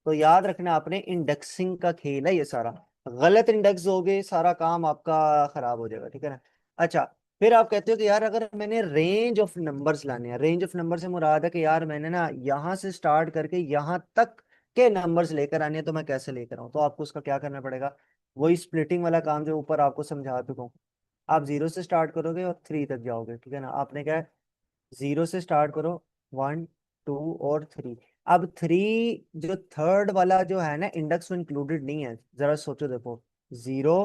तो याद रखना, आपने इंडेक्सिंग का खेल है ये सारा। गलत इंडेक्स दोगे सारा काम आपका खराब हो जाएगा, ठीक है ना। अच्छा, फिर आप कहते हो कि यार अगर मैंने रेंज ऑफ नंबर्स लाने हैं, रेंज ऑफ नंबर से मुराद है कि यार मैंने ना यहाँ से स्टार्ट करके यहाँ तक के नंबर्स लेकर आने हैं, तो मैं कैसे लेकर आऊँ? तो आपको उसका क्या करना पड़ेगा? वही स्प्लिटिंग वाला काम जो ऊपर आपको समझा चुका हूँ। आप 0 से स्टार्ट करोगे और 3 तक जाओगे, ठीक है ना। आपने क्या है, 0 से स्टार्ट करो, 1 2 और 3। अब 3, जो थर्ड वाला जो है ना इंडेक्स, में इंक्लूडेड नहीं है। जरा सोचो देखो, 0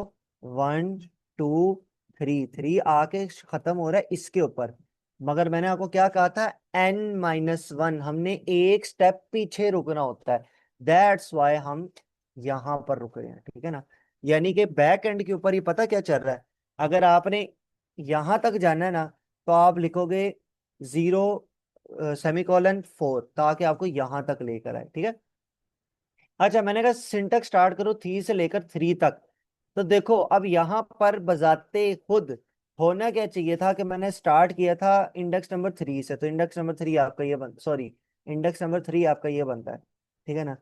1 2 3, 3 आके खत्म हो रहा है इसके ऊपर। मगर मैंने आपको क्या कहा था? n-1, हमने एक स्टेप पीछे रुकना होता है। दैट्स वाई हम यहाँ पर रुक रहे हैं, ठीक है ना। यानी कि बैक एंड के ऊपर ही पता क्या चल रहा है। अगर आपने यहां तक जाना है ना, तो आप लिखोगे 0 सेमीकोलन 4, ताकि आपको यहां तक लेकर आए, ठीक है। अच्छा, मैंने कहा सिंटेक्स स्टार्ट करो 3 से लेकर 3 तक। तो देखो अब यहाँ पर बजाते खुद होना क्या चाहिए था कि मैंने स्टार्ट किया था इंडेक्स नंबर 3 से, तो इंडेक्स नंबर 3 आपका ये बन सॉरी इंडेक्स नंबर 3 आपका ये बनता है, ठीक है ना।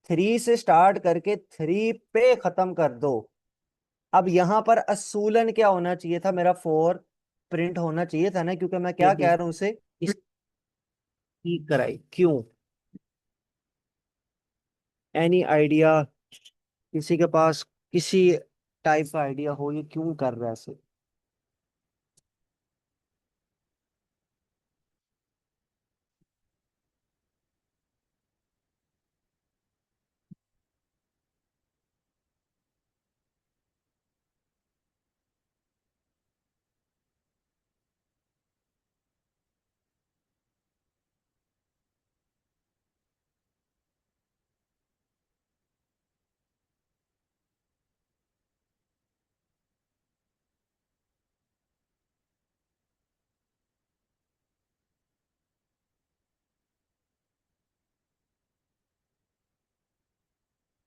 3 से स्टार्ट करके 3 पे खत्म कर दो। अब यहाँ पर असूलन क्या होना चाहिए था? मेरा 4 प्रिंट होना चाहिए था ना, क्योंकि मैं क्या कह रहा हूँ उसे इसकी कराई क्यों? Any idea? किसी के पास किसी टाइप का आइडिया हो ये क्यों कर रहा है ऐसे?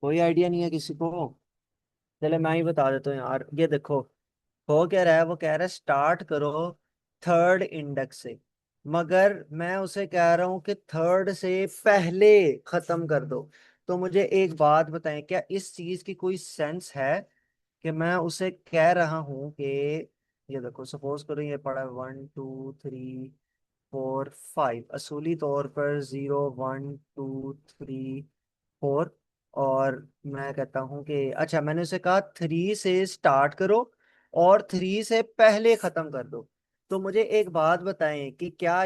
कोई आइडिया नहीं है किसी को? चले मैं ही बता देता हूँ यार, ये देखो। हो क्या रहा है, वो कह रहा है स्टार्ट करो थर्ड इंडेक्स से, मगर मैं उसे कह रहा हूं कि थर्ड से पहले खत्म कर दो। तो मुझे एक बात बताएं, क्या इस चीज की कोई सेंस है कि मैं उसे कह रहा हूं कि ये देखो, सपोज करो ये पड़ा 1 2 3 4 5, असूली तौर पर 0 1 2 3 4, और मैं कहता हूँ कि अच्छा, मैंने उसे कहा 3 से स्टार्ट करो और 3 से पहले खत्म कर दो। तो मुझे एक बात बताएं कि क्या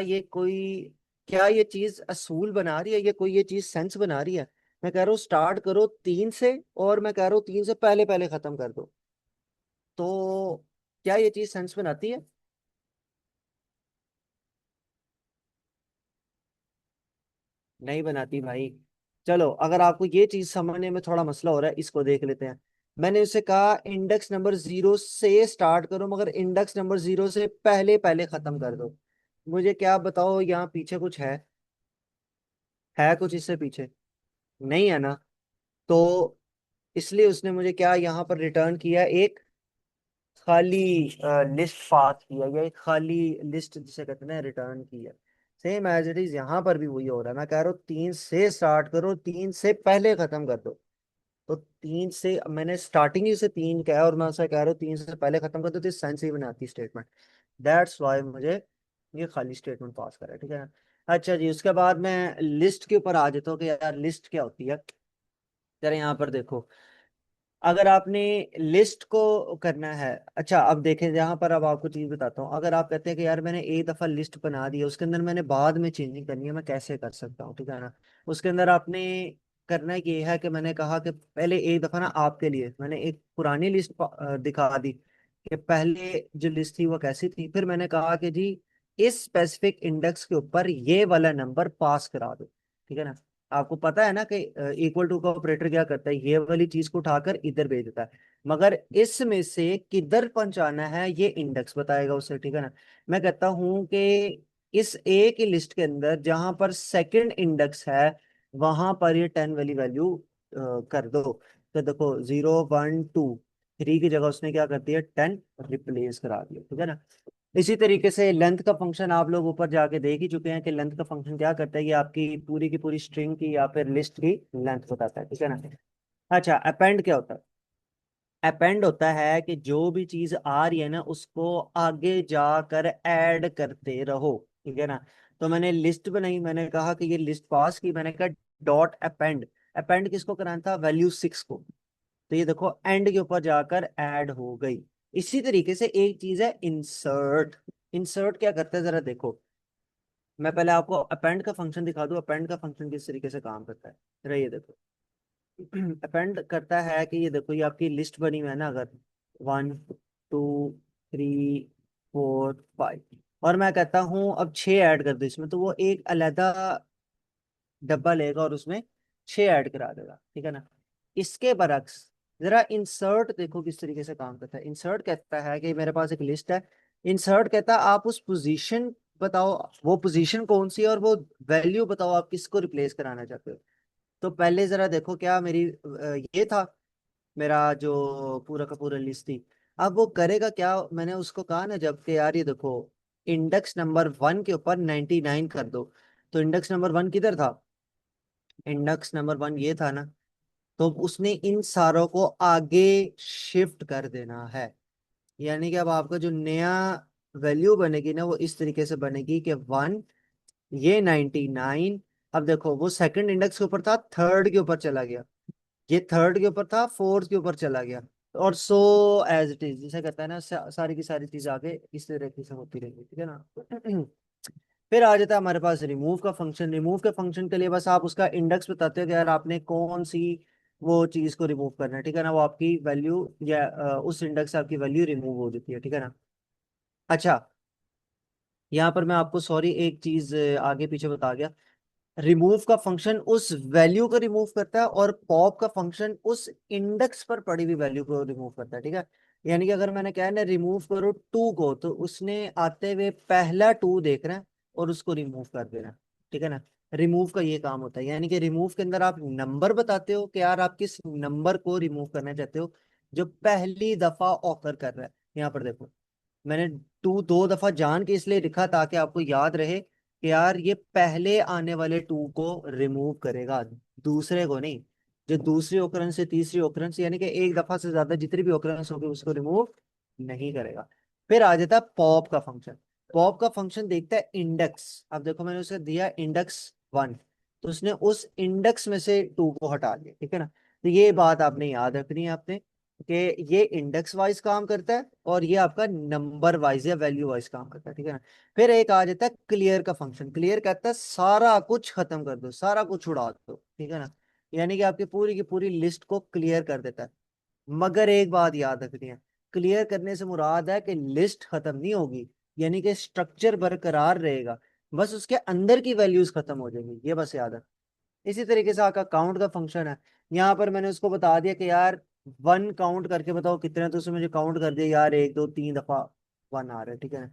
ये चीज असूल बना रही है, ये कोई ये चीज सेंस बना रही है? मैं कह रहा हूँ स्टार्ट करो 3 से, और मैं कह रहा हूँ 3 से पहले पहले खत्म कर दो। तो क्या ये चीज सेंस बनाती है? नहीं बनाती भाई। चलो, अगर आपको ये चीज समझने में थोड़ा मसला हो रहा है, इसको देख लेते हैं। मैंने उसे कहा इंडेक्स नंबर 0 से स्टार्ट करो, मगर इंडेक्स नंबर 0 से पहले पहले खत्म कर दो। मुझे क्या बताओ, यहाँ पीछे कुछ है कुछ इससे पीछे? नहीं है ना? तो इसलिए उसने मुझे क्या यहाँ पर रिटर्न किया, एक खाली लिस्ट पास किया, या एक खाली लिस्ट जिसे कहते हैं रिटर्न किया। सेम एज इट इज यहाँ पर भी वही हो रहा है। मैं कह रहा हूँ 3 से स्टार्ट करो, 3 से पहले खत्म कर दो। तो 3 से, मैंने स्टार्टिंग ही से 3 कहा और मैं उसे कह रहा हूँ 3 से पहले खत्म कर दो, तो सेंस ही बनाती स्टेटमेंट। दैट्स वाई मुझे ये खाली स्टेटमेंट पास करा है, ठीक है ना? अच्छा जी, उसके बाद मैं लिस्ट के ऊपर आ जाता हूँ कि यार लिस्ट क्या होती है। जरा यहाँ पर देखो, अगर आपने लिस्ट को करना है, अच्छा अब देखें यहाँ पर, अब आपको चीज बताता हूँ। अगर आप कहते हैं कि यार मैंने एक दफा लिस्ट बना दी है, उसके अंदर मैंने बाद में चेंजिंग करनी है, मैं कैसे कर सकता हूँ, ठीक है ना? उसके अंदर आपने करना ये है कि मैंने कहा कि पहले एक दफा ना आपके लिए मैंने एक पुरानी लिस्ट दिखा दी कि पहले जो लिस्ट थी वो कैसी थी। फिर मैंने कहा कि जी इस स्पेसिफिक इंडेक्स के ऊपर ये वाला नंबर पास करा दो, ठीक है ना? आपको पता है ना कि इक्वल टू का ऑपरेटर क्या करता है, ये वाली चीज को उठाकर इधर भेज देता है, मगर इसमें से किधर पहुंचाना है ये इंडेक्स बताएगा उसे, ठीक है ना? मैं कहता हूं कि इस ए की लिस्ट के अंदर जहां पर सेकंड इंडेक्स है, वहां पर ये 10 वाली वैल्यू कर दो। तो देखो 0 1 2 3 की जगह उसने क्या कर दिया, 10 रिप्लेस करा दिया, ठीक है ना? इसी तरीके से लेंथ का फंक्शन आप लोग ऊपर जाके देख ही चुके हैं कि लेंथ का फंक्शन क्या करता है, ये आपकी पूरी की पूरी स्ट्रिंग की या फिर लिस्ट की लेंथ बताता है, ठीक है ना? अच्छा, अपेंड क्या होता है? अपेंड होता है कि जो भी चीज आ रही है ना, उसको आगे जाकर ऐड करते रहो, ठीक है ना? तो मैंने लिस्ट बनाई, मैंने कहा कि ये लिस्ट पास की, मैंने कहा डॉट अपेंड। अपेंड किसको कराना था, वैल्यू 6 को। तो ये देखो एंड के ऊपर जाकर ऐड हो गई। इसी तरीके से एक चीज है इंसर्ट। इंसर्ट क्या करता है, जरा देखो। मैं पहले आपको अपेंड का फंक्शन दिखा दूं, अपेंड का फंक्शन किस तरीके से काम करता है। जरा ये देखो। अपेंड करता है कि ये देखो, ये आपकी लिस्ट बनी हुई है ना, अगर 1 2 3 4 5, और मैं कहता हूँ अब 6 ऐड कर दो इसमें, तो वो एक अलहदा डब्बा लेगा और उसमें 6 ऐड करा देगा, ठीक है ना? इसके बरक्स जरा इंसर्ट देखो किस तरीके से काम करता है। इंसर्ट कहता है कि मेरे पास एक लिस्ट है। इंसर्ट कहता है आप उस पोजीशन बताओ, वो पोजीशन कौन सी है, और वो वैल्यू बताओ आप किसको रिप्लेस कराना चाहते हो। तो पहले जरा देखो, क्या मेरी ये था मेरा जो पूरा का पूरा लिस्ट थी। अब वो करेगा क्या, मैंने उसको कहा ना जब कि यार ये देखो इंडेक्स नंबर 1 के ऊपर 99 कर दो। तो इंडेक्स नंबर 1 किधर था, इंडेक्स नंबर 1 ये था ना। तो उसने इन सारों को आगे शिफ्ट कर देना है। यानी कि अब आपका जो नया वैल्यू बनेगी ना, वो इस तरीके से बनेगी कि 1, ये 99। अब देखो वो सेकंड इंडेक्स के ऊपर था, थर्ड के ऊपर चला गया। ये थर्ड के ऊपर था, फोर्थ के ऊपर चला गया। और सो एज इट इज, जिसे कहता है ना, सारी की सारी चीज आगे इस तरीके से होती रहेगी, ठीक है ना? फिर आ जाता है हमारे पास रिमूव का फंक्शन। रिमूव के फंक्शन के लिए बस आप उसका इंडेक्स बताते हो कि यार आपने कौन सी वो चीज को रिमूव करना है, ठीक है ना? वो आपकी वैल्यू या उस इंडेक्स से आपकी वैल्यू रिमूव हो जाती है, ठीक है ना? अच्छा, यहाँ पर मैं आपको सॉरी एक चीज आगे पीछे बता गया। रिमूव का फंक्शन उस वैल्यू को रिमूव करता है, और पॉप का फंक्शन उस इंडेक्स पर पड़ी हुई वैल्यू को रिमूव करता है, ठीक है? यानी कि अगर मैंने कहा है ना रिमूव करो 2 को, तो उसने आते हुए पहला 2 देखना है और उसको रिमूव कर देना, ठीक है ना? रिमूव का ये काम होता है, यानी कि रिमूव के अंदर आप नंबर बताते हो कि यार आप किस नंबर को रिमूव करना चाहते हो जो पहली दफा ऑकर कर रहा है। यहाँ पर देखो, मैंने टू दो दफा जान के इसलिए लिखा ताकि आपको याद रहे कि यार ये पहले आने वाले टू को रिमूव करेगा, दूसरे को नहीं। जो दूसरी ओकरेंस से तीसरी ओकरेंस, यानी कि एक दफा से ज्यादा जितनी भी ओकरेंस होगी उसको रिमूव नहीं करेगा। फिर आ जाता है पॉप का फंक्शन। पॉप का फंक्शन देखता है इंडेक्स। अब देखो मैंने उसे दिया इंडेक्स 1, तो उसने उस इंडेक्स में से टू को हटा दिया, ठीक है ना। तो ये बात आपने याद रखनी है आपने, कि ये इंडेक्स वाइज काम करता है और ये आपका नंबर वाइज या वैल्यू वाइज काम करता है, ठीक है ना। फिर एक आ जाता है क्लियर का फंक्शन। क्लियर कहता है सारा कुछ खत्म कर दो, सारा कुछ उड़ा दो, ठीक है ना। यानी कि आपकी पूरी की पूरी लिस्ट को क्लियर कर देता है। मगर एक बात याद रखनी है, क्लियर करने से मुराद है कि लिस्ट खत्म नहीं होगी, यानी कि स्ट्रक्चर बरकरार रहेगा, बस उसके अंदर की वैल्यूज खत्म हो जाएंगी, ये बस याद है। इसी तरीके से आपका काउंट का फंक्शन है। यहाँ पर मैंने उसको बता दिया कि यार 1 काउंट करके बताओ कितने, तो उसने मुझे काउंट कर दिया यार 1 2 3 दफा 1 आ रहा है, ठीक है ना।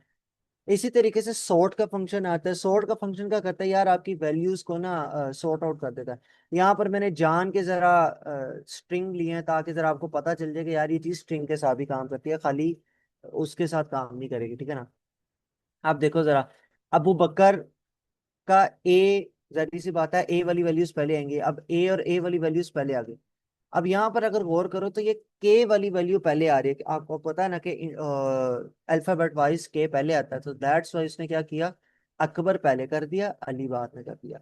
इसी तरीके से सॉर्ट का फंक्शन आता है। सॉर्ट का फंक्शन क्या करता है यार, आपकी वैल्यूज को ना सॉर्ट आउट कर देता है। यहाँ पर मैंने जान के जरा स्ट्रिंग लिए हैं ताकि जरा आपको पता चल जाए कि यार ये चीज स्ट्रिंग के साथ भी काम करती है, खाली उसके साथ काम नहीं करेगी, ठीक है ना। आप देखो जरा, अबू बकर का ए, जरी सी बात है ए वाली वैल्यूज पहले आएंगे, अब ए और ए वाली वैल्यूज पहले आ गई। अब यहाँ पर अगर गौर करो तो ये के वाली वैल्यू पहले आ रही है, कि आपको पता है ना कि अल्फाबेट वाइज के पहले आता है, तो दैट्स वाइज उसने क्या किया, अकबर पहले कर दिया, अली बाद में कर दिया।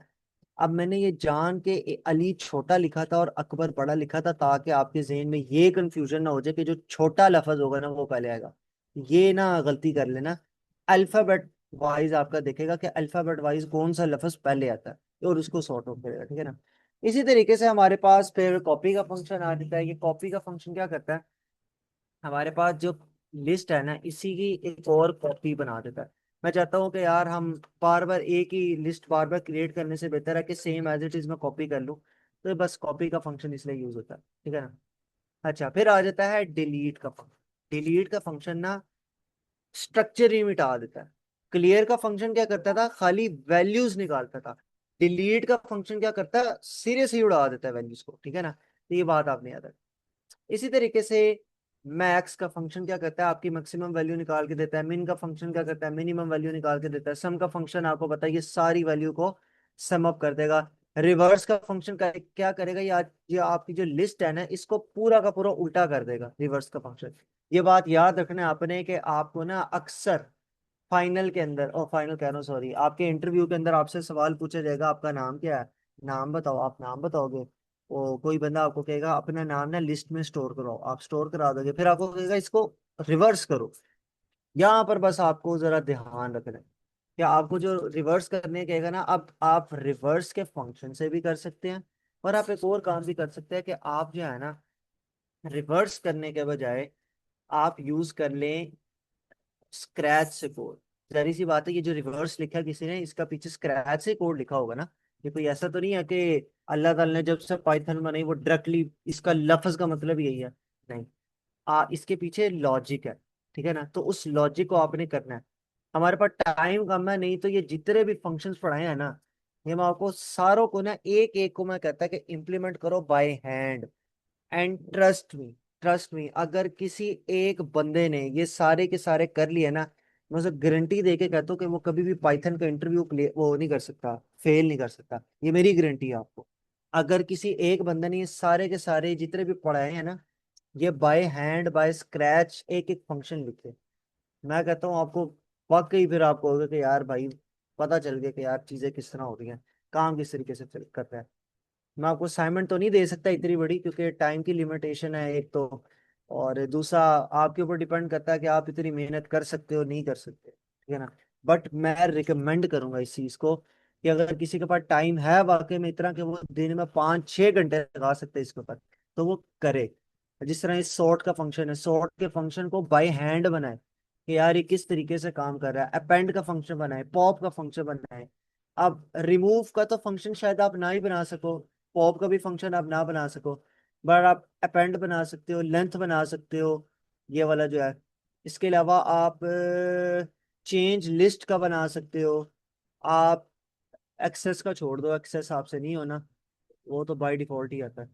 अब मैंने ये जान के अली छोटा लिखा था और अकबर बड़ा लिखा था ताकि आपके जहन में ये कंफ्यूजन ना हो जाए कि जो छोटा लफज होगा ना वो पहले आएगा। ये ना गलती कर लेना, अल्फाबेट वाइज आपका देखेगा कि अल्फाबेट वाइज कौन सा लफज पहले आता है और उसको सॉर्ट आउट करेगा, ठीक है ना। इसी तरीके से हमारे पास फिर कॉपी का फंक्शन आ जाता है। ये कॉपी का फंक्शन क्या करता है, हमारे पास जो लिस्ट है ना इसी की एक और कॉपी बना देता है। मैं चाहता हूँ कि यार हम बार बार एक ही लिस्ट बार बार क्रिएट करने से बेहतर है कि सेम एज इट इज मैं कॉपी कर लूँ। तो ये बस कॉपी का फंक्शन इसलिए यूज होता है, ठीक है ना। अच्छा, फिर आ जाता है डिलीट का फंक्शन। डिलीट का फंक्शन ना स्ट्रक्चर ही मिटा देता है। क्लियर का फंक्शन क्या करता था, खाली वैल्यूज निकालता था। डिलीट का फंक्शन क्या करता है, सिरे से ही उड़ा देता है वैल्यूज को, ठीक है ना। तो ये बात आपने याद रखनी। इसी तरीके से मैक्स का फंक्शन क्या करता है, आपकी मैक्सिमम वैल्यू निकाल के देता है। मिन का फंक्शन क्या करता है, मिनिमम वैल्यू निकाल के देता है। सम का फंक्शन आपको पता है ये सारी वैल्यू को सम अप कर देगा। रिवर्स का फंक्शन क्या करेगा, ये आपकी जो लिस्ट है ना इसको पूरा का पूरा उल्टा कर देगा, रिवर्स का फंक्शन। ये बात याद रखना है आपने कि आपको ना अक्सर फाइनल के अंदर, और फाइनल कह रहा हूँ सॉरी, आपके इंटरव्यू के अंदर आपसे सवाल पूछा जाएगा आपका नाम क्या है, नाम बताओ। आप नाम बताओगे, वो कोई बंदा आपको कहेगा अपना नाम ना लिस्ट में स्टोर करो, आप स्टोर करा दोगे, फिर आपको कहेगा इसको रिवर्स करो। यहाँ पर बस आपको जरा ध्यान रखना है कि आपको जो रिवर्स करने कहेगा ना, अब आप रिवर्स के फंक्शन से भी कर सकते हैं और आप एक और काम भी कर सकते हैं कि आप जो है ना रिवर्स करने के बजाय आप यूज कर लें स्क्रैच से कोड। जारी सी बात है, ये जो रिवर्स लिखा है किसी ने, इसका पीछे स्क्रैच से कोड लिखा होगा ना। ये कोई ऐसा तो नहीं है कि अल्लाह ताला ने जब से पाइथन बनाई वो डायरेक्टली इसका लफ्ज का मतलब यही है, नहीं। इसके पीछे लॉजिक है, ठीक है ना। तो उस लॉजिक को आपने करना है। हमारे पास टाइम कम है, नहीं तो ये जितने भी फंक्शंस पढ़ाए हैं ना, ये मैं आपको सारों को ना एक एक को मैं कहता है कि इम्प्लीमेंट करो by hand. And trust me अगर किसी एक बंदे ने ये सारे के सारे कर लिए ना, मैं उसे गारंटी दे के कहता हूँ कि वो कभी भी पाइथन का इंटरव्यू वो नहीं कर सकता, फेल नहीं कर सकता। ये मेरी गारंटी है आपको। अगर किसी एक बंदे ने ये सारे के सारे जितने भी पढ़ाए हैं ना, ये बाय हैंड बाय स्क्रैच एक एक फंक्शन लिखे, मैं कहता हूँ आपको वाकई फिर आपको होगा कि यार भाई पता चल गया कि यार चीजें किस तरह हो रही हैं, काम किस तरीके से कर रहा है। मैं आपको असाइनमेंट तो नहीं दे सकता इतनी बड़ी, क्योंकि टाइम की लिमिटेशन है एक तो, और दूसरा आपके ऊपर डिपेंड करता है कि आप इतनी मेहनत कर सकते हो नहीं कर सकते, ठीक है ना। बट मैं रिकमेंड करूंगा इस चीज को कि अगर किसी के पास टाइम है वाकई में इतना कि वो दिन में 5 6 घंटे लगा सकते हैं इसके ऊपर, तो वो करे। जिस तरह इस सॉर्ट का फंक्शन है, सॉर्ट के फंक्शन को बाय हैंड बनाए कि यार ये किस तरीके से काम कर रहा है। अपेंड का फंक्शन बनाए, पॉप का फंक्शन बनाए। अब रिमूव का तो फंक्शन शायद आप ना ही बना सको, पॉप का भी फंक्शन आप ना बना सको, बट आप अपेंड बना सकते हो, लेंथ बना सकते हो, ये वाला जो है। इसके अलावा आप चेंज लिस्ट का बना सकते हो। आप एक्सेस का छोड़ दो, एक्सेस आपसे नहीं होना, वो तो बाय डिफॉल्ट ही आता है।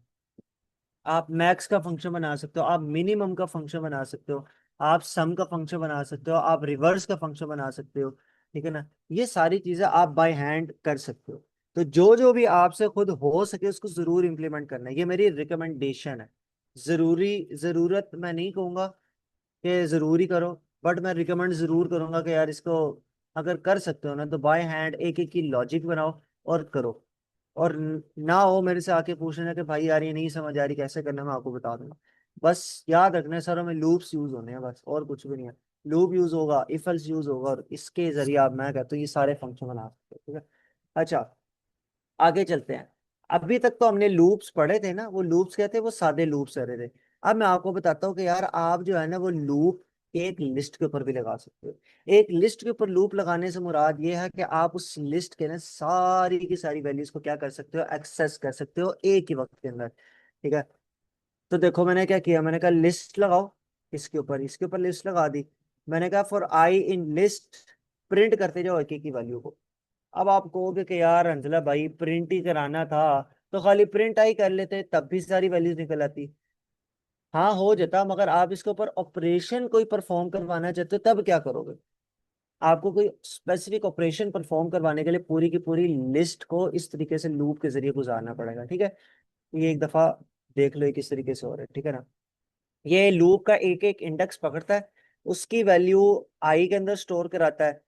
आप मैक्स का फंक्शन बना सकते हो, आप मिनिमम का फंक्शन बना सकते हो, आप सम का फंक्शन बना सकते हो, आप रिवर्स का फंक्शन बना सकते हो। ठीक है ना, ये सारी चीजें आप बाय हैंड कर सकते हो। तो जो जो भी आपसे खुद हो सके उसको जरूर इंप्लीमेंट करना है, ये मेरी रिकमेंडेशन है। जरूरी, जरूरत मैं नहीं कहूंगा कि जरूरी करो, बट मैं रिकमेंड जरूर करूंगा कि यार इसको अगर कर सकते हो ना तो बाय हैंड एक एक की लॉजिक बनाओ और करो। और ना हो मेरे से आके पूछना कि भाई यार ये नहीं समझ आ रही कैसे करना है, मैं आपको बता दूंगा। बस याद रखना है सर, में लूप्स यूज होने हैं बस, और कुछ भी नहीं है। लूप यूज होगा, इफ एल्स यूज होगा, और इसके जरिए आप, मैं कहता हूँ, ये सारे फंक्शन बना सकते हो। ठीक है। अच्छा, आगे चलते हैं। अभी तक तो हमने लूप्स पढ़े थे ना, वो लूप्स क्या थे, वो सादे लूप्स रहे थे। अब मैं आपको बताता हूँ कि यार आप जो है ना वो लूप एक लिस्ट के ऊपर भी लगा सकते हो। एक लिस्ट के ऊपर लूप लगाने से मुराद ये है कि आप उस लिस्ट के ना सारी की सारी वैल्यूज को क्या कर सकते हो, एक्सेस कर सकते हो एक ही वक्त के अंदर। ठीक है। तो देखो मैंने क्या किया, मैंने कहा लिस्ट लगाओ, इसके ऊपर लिस्ट लगा दी। मैंने कहा for I in list, print करते जाओ एक एक की वैल्यू को। अब आप कहोगे कि यार अंजला भाई प्रिंट ही कराना था, तो खाली प्रिंट आई कर लेते तब भी सारी वैल्यूज निकल आती। हाँ हो जाता, मगर आप इसके ऊपर ऑपरेशन कोई परफॉर्म करवाना चाहते हो तब क्या करोगे। आपको कोई स्पेसिफिक ऑपरेशन परफॉर्म करवाने के लिए पूरी की पूरी लिस्ट को इस तरीके से लूप के जरिए गुजारना पड़ेगा। ठीक है। ये एक दफा देख लो ये किस तरीके से हो रहा है। ठीक है ना, ये लूप का एक एक इंडेक्स पकड़ता है, उसकी वैल्यू आई के अंदर स्टोर कराता है,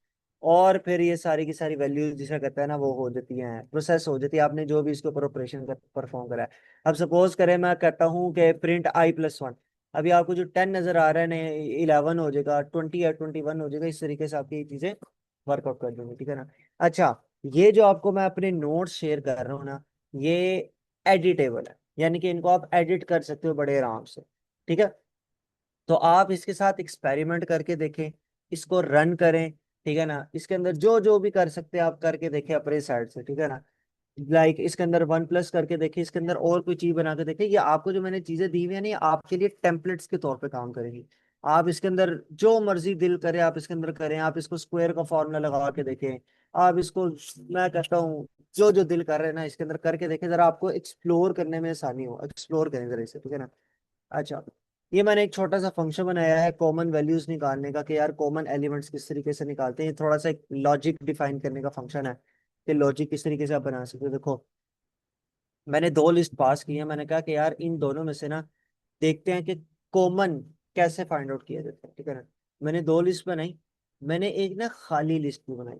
और फिर ये सारी की सारी वैल्यू जिसे कहता है ना वो हो जाती हैं, प्रोसेस हो जाती है, आपने जो भी इसके ऊपर ऑपरेशन परफॉर्म करा है। अब सपोज करें मैं कहता हूँ कि प्रिंट आई+1, अभी आपको जो 10 नजर आ रहा है ना, 11 हो जाएगा, 20 या 21 हो जाएगा, इस तरीके से आपकी ये चीजें वर्कआउट कर देंगे। ठीक है ना। अच्छा, ये जो आपको मैं अपने नोट्स शेयर कर रहा हूँ ना, ये एडिटेबल है, यानी कि इनको आप एडिट कर सकते हो बड़े आराम से। ठीक है। तो आप इसके साथ एक्सपेरिमेंट करके देखें, इसको रन करें। ठीक है ना, इसके अंदर जो जो भी कर सकते हैं आप करके देखें अपने साइड से। ठीक है ना, लाइक इसके अंदर वन प्लस करके देखें, इसके अंदर और कोई चीज बना के देखें। ये आपको जो मैंने चीजें दी हुई है ना, ये आपके लिए टेम्पलेट्स के तौर पे काम करेंगी। आप इसके अंदर जो मर्जी दिल करे आप इसके अंदर करें, आप इसको स्क्वायर का फॉर्मूला लगा के देखें, आप इसको, मैं कहता हूँ जो जो दिल कर रहे हैं ना इसके अंदर करके देखें, जरा आपको एक्सप्लोर करने में आसानी हो, एक्सप्लोर करें जरा इसे। ठीक है ना। अच्छा, ये मैंने एक छोटा सा फंक्शन बनाया है कॉमन वैल्यूज निकालने का, कि यार कॉमन एलिमेंट्स किस तरीके से निकालते हैं। ये थोड़ा सा एक लॉजिक डिफाइन करने का फंक्शन है कि लॉजिक किस तरीके से आप बना सकते हो। देखो मैंने दो लिस्ट पास की है, मैंने कहा कि यार इन दोनों में से ना देखते हैं कि कॉमन कैसे फाइंड आउट किया जाता है। ठीक है ना, मैंने दो लिस्ट बनाई, मैंने एक ना खाली लिस्ट भी बनाई।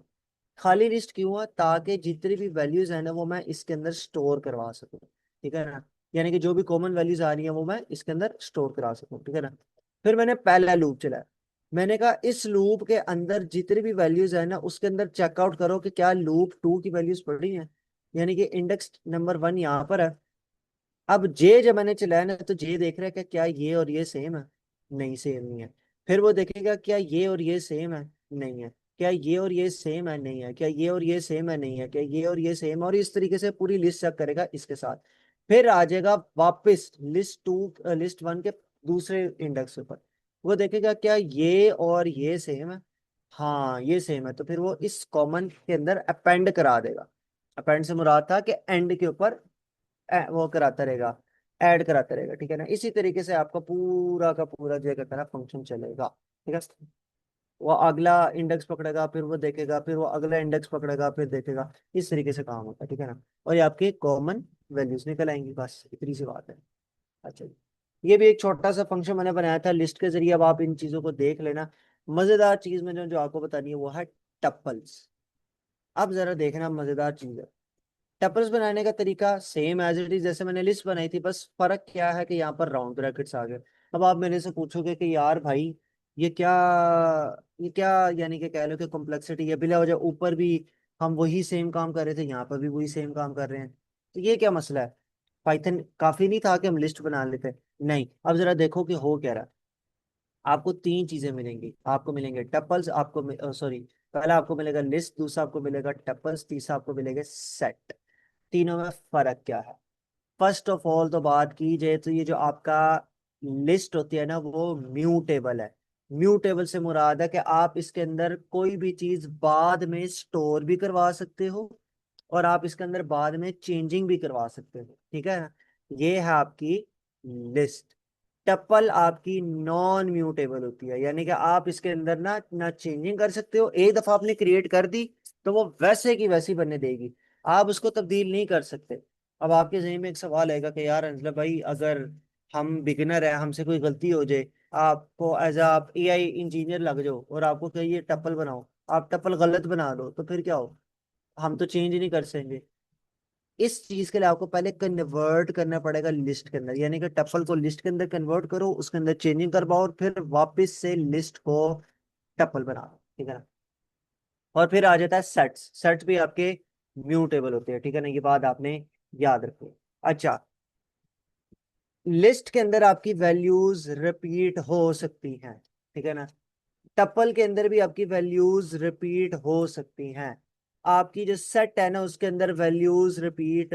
खाली लिस्ट क्यों हुआ, ताकि जितनी भी वैल्यूज है ना वो मैं इसके अंदर स्टोर करवा सकूं। ठीक है ना, यानी कि जो भी कॉमन वैल्यूज आ रही है वो मैं इसके अंदर स्टोर करा सकूं। ठीक है ना, फिर मैंने पहला लूप चलाया, मैंने कहा इस लूप के अंदर जितनी भी वैल्यूज है ना उसके अंदर चेकआउट करो कि क्या लूप 2 की वैल्यूज पड़ी हैं, यानी कि इंडेक्स नंबर 1 यहाँ पर है। अब जे जब मैंने चलाया ना तो जे देख रहा है कि क्या ये और ये सेम है, नहीं सेम नहीं है। फिर वो देखेगा क्या ये और ये सेम है, नहीं है। क्या ये और ये सेम है, नहीं है। क्या ये और ये सेम है, नहीं है। क्या ये और ये सेम, और इस तरीके से पूरी लिस्ट चेक करेगा इसके साथ। फिर आ जाएगा वापस लिस्ट 1 के दूसरे इंडेक्स पर, वो देखेगा क्या ये और ये सेम है, हाँ ये सेम है, तो फिर वो इस कॉमन के अंदर अपेंड करा देगा। अपेंड से मुराद था कि एंड के ऊपर वो कराता रहेगा, ऐड कराता रहेगा। ठीक है ना, इसी तरीके से आपका पूरा का पूरा जो कहता है ना फंक्शन चलेगा। ठीक है। वो अगला इंडेक्स पकड़ेगा, फिर वो देखेगा, फिर वो अगला इंडेक्स पकड़ेगा, फिर देखेगा, इस तरीके से काम होता है। ठीक है ना, और ये आपके कॉमन वैल्यूज निकल आएंगी, बस इतनी सी बात है। अच्छा जी, ये भी एक छोटा सा फंक्शन मैंने बनाया था लिस्ट के जरिए, अब आप इन चीजों को देख लेना। मजेदार चीज में जो जो आपको बतानी है वो है टप्पल्स। अब जरा देखना मजेदार चीज है। टपल्स बनाने का तरीका सेम एज इट इज जैसे मैंने लिस्ट बनाई थी, बस फर्क क्या है कि यहाँ पर राउंड ब्रैकेट्स आ गए। अब आप मेरे से पूछोगे कि यार भाई ये क्या, ये क्या, यानी कि कह लो कि कॉम्प्लेक्सिटी है, बिला वजह ऊपर भी हम वही सेम काम कर रहे थे, यहाँ पर भी वही सेम काम कर रहे हैं, तो ये क्या मसला है। पाइथन काफी नहीं था कि हम लिस्ट बना लेते। नहीं, अब जरा देखो कि हो क्या रहा है। आपको तीन चीजें मिलेंगी, आपको मिलेंगे टपल्स, आपको सॉरी, पहला आपको मिलेगा लिस्ट, दूसरा आपको मिलेगा टपल्स, तीसरा आपको मिलेगा सेट। तीनों में फर्क क्या है। फर्स्ट ऑफ ऑल तो बात की जाए तो ये जो आपका लिस्ट होती है ना वो म्यूटेबल है। म्यूटेबल से मुराद है कि आप इसके अंदर कोई भी चीज बाद में स्टोर भी करवा सकते हो, और आप इसके अंदर बाद में चेंजिंग भी करवा सकते हो, ठीक है ना। ये है आपकी लिस्ट। टप्पल आपकी नॉन म्यूटेबल होती है, यानी कि आप इसके अंदर ना ना चेंजिंग कर सकते हो, एक दफा आपने क्रिएट कर दी तो वो वैसे की वैसी बनने देगी, आप उसको तब्दील नहीं कर सकते। अब आपके जहन में एक सवाल आएगा कि यार अंजला भाई, अगर हम बिगिनर है, हमसे कोई गलती हो जाए, आपको एज आप एआई इंजीनियर लग जाओ और आपको कहिए टप्पल बनाओ, आप टप्पल गलत बना दो, तो फिर क्या हो, हम तो चेंज ही नहीं कर सकेंगे। इस चीज के लिए आपको पहले कन्वर्ट करना पड़ेगा लिस्ट के अंदर, यानी कि टपल को लिस्ट के अंदर कन्वर्ट करो, उसके अंदर चेंजिंग करवाओ और फिर वापस से लिस्ट को टपल बनाओ, ठीक है ना। और फिर आ जाता है सेट्स। सेट्स भी आपके म्यूटेबल होते हैं, ठीक है ना, ये बात आपने याद रखो। अच्छा, लिस्ट के अंदर आपकी वैल्यूज रिपीट हो सकती हैं, ठीक है ना। टपल के अंदर भी आपकी वैल्यूज रिपीट हो सकती हैं। आपकी जो सेट है ना उसके अंदर वैल्यूज रिपीट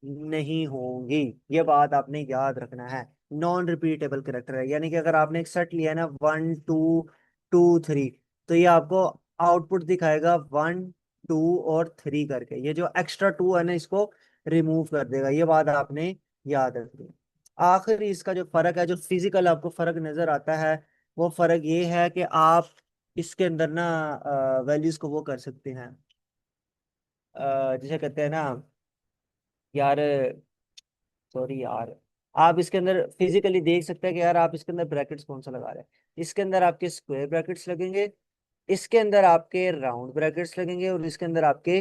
नहीं होंगी, ये बात आपने याद रखना है। नॉन रिपीटेबल करेक्टर है, यानी कि अगर आपने एक सेट लिया है ना 1 2 2 3, तो ये आपको आउटपुट दिखाएगा 1 2 और 3 करके, ये जो एक्स्ट्रा 2 है ना इसको रिमूव कर देगा, ये बात आपने याद रखनी। आखिर इसका जो फर्क है, जो फिजिकल आपको फर्क नजर आता है, वो फर्क ये है कि आप इसके अंदर ना वैल्यूज को वो कर सकते हैं, जिसे कहते हैं ना यार, सॉरी यार, आप इसके अंदर फिजिकली देख सकते हैं कि यार आप इसके अंदर ब्रैकेट्स कौन सा लगा रहे हैं। इसके अंदर आपके स्क्वायर ब्रैकेट्स लगेंगे, इसके अंदर आपके राउंड ब्रैकेट्स लगेंगे और इसके अंदर आपके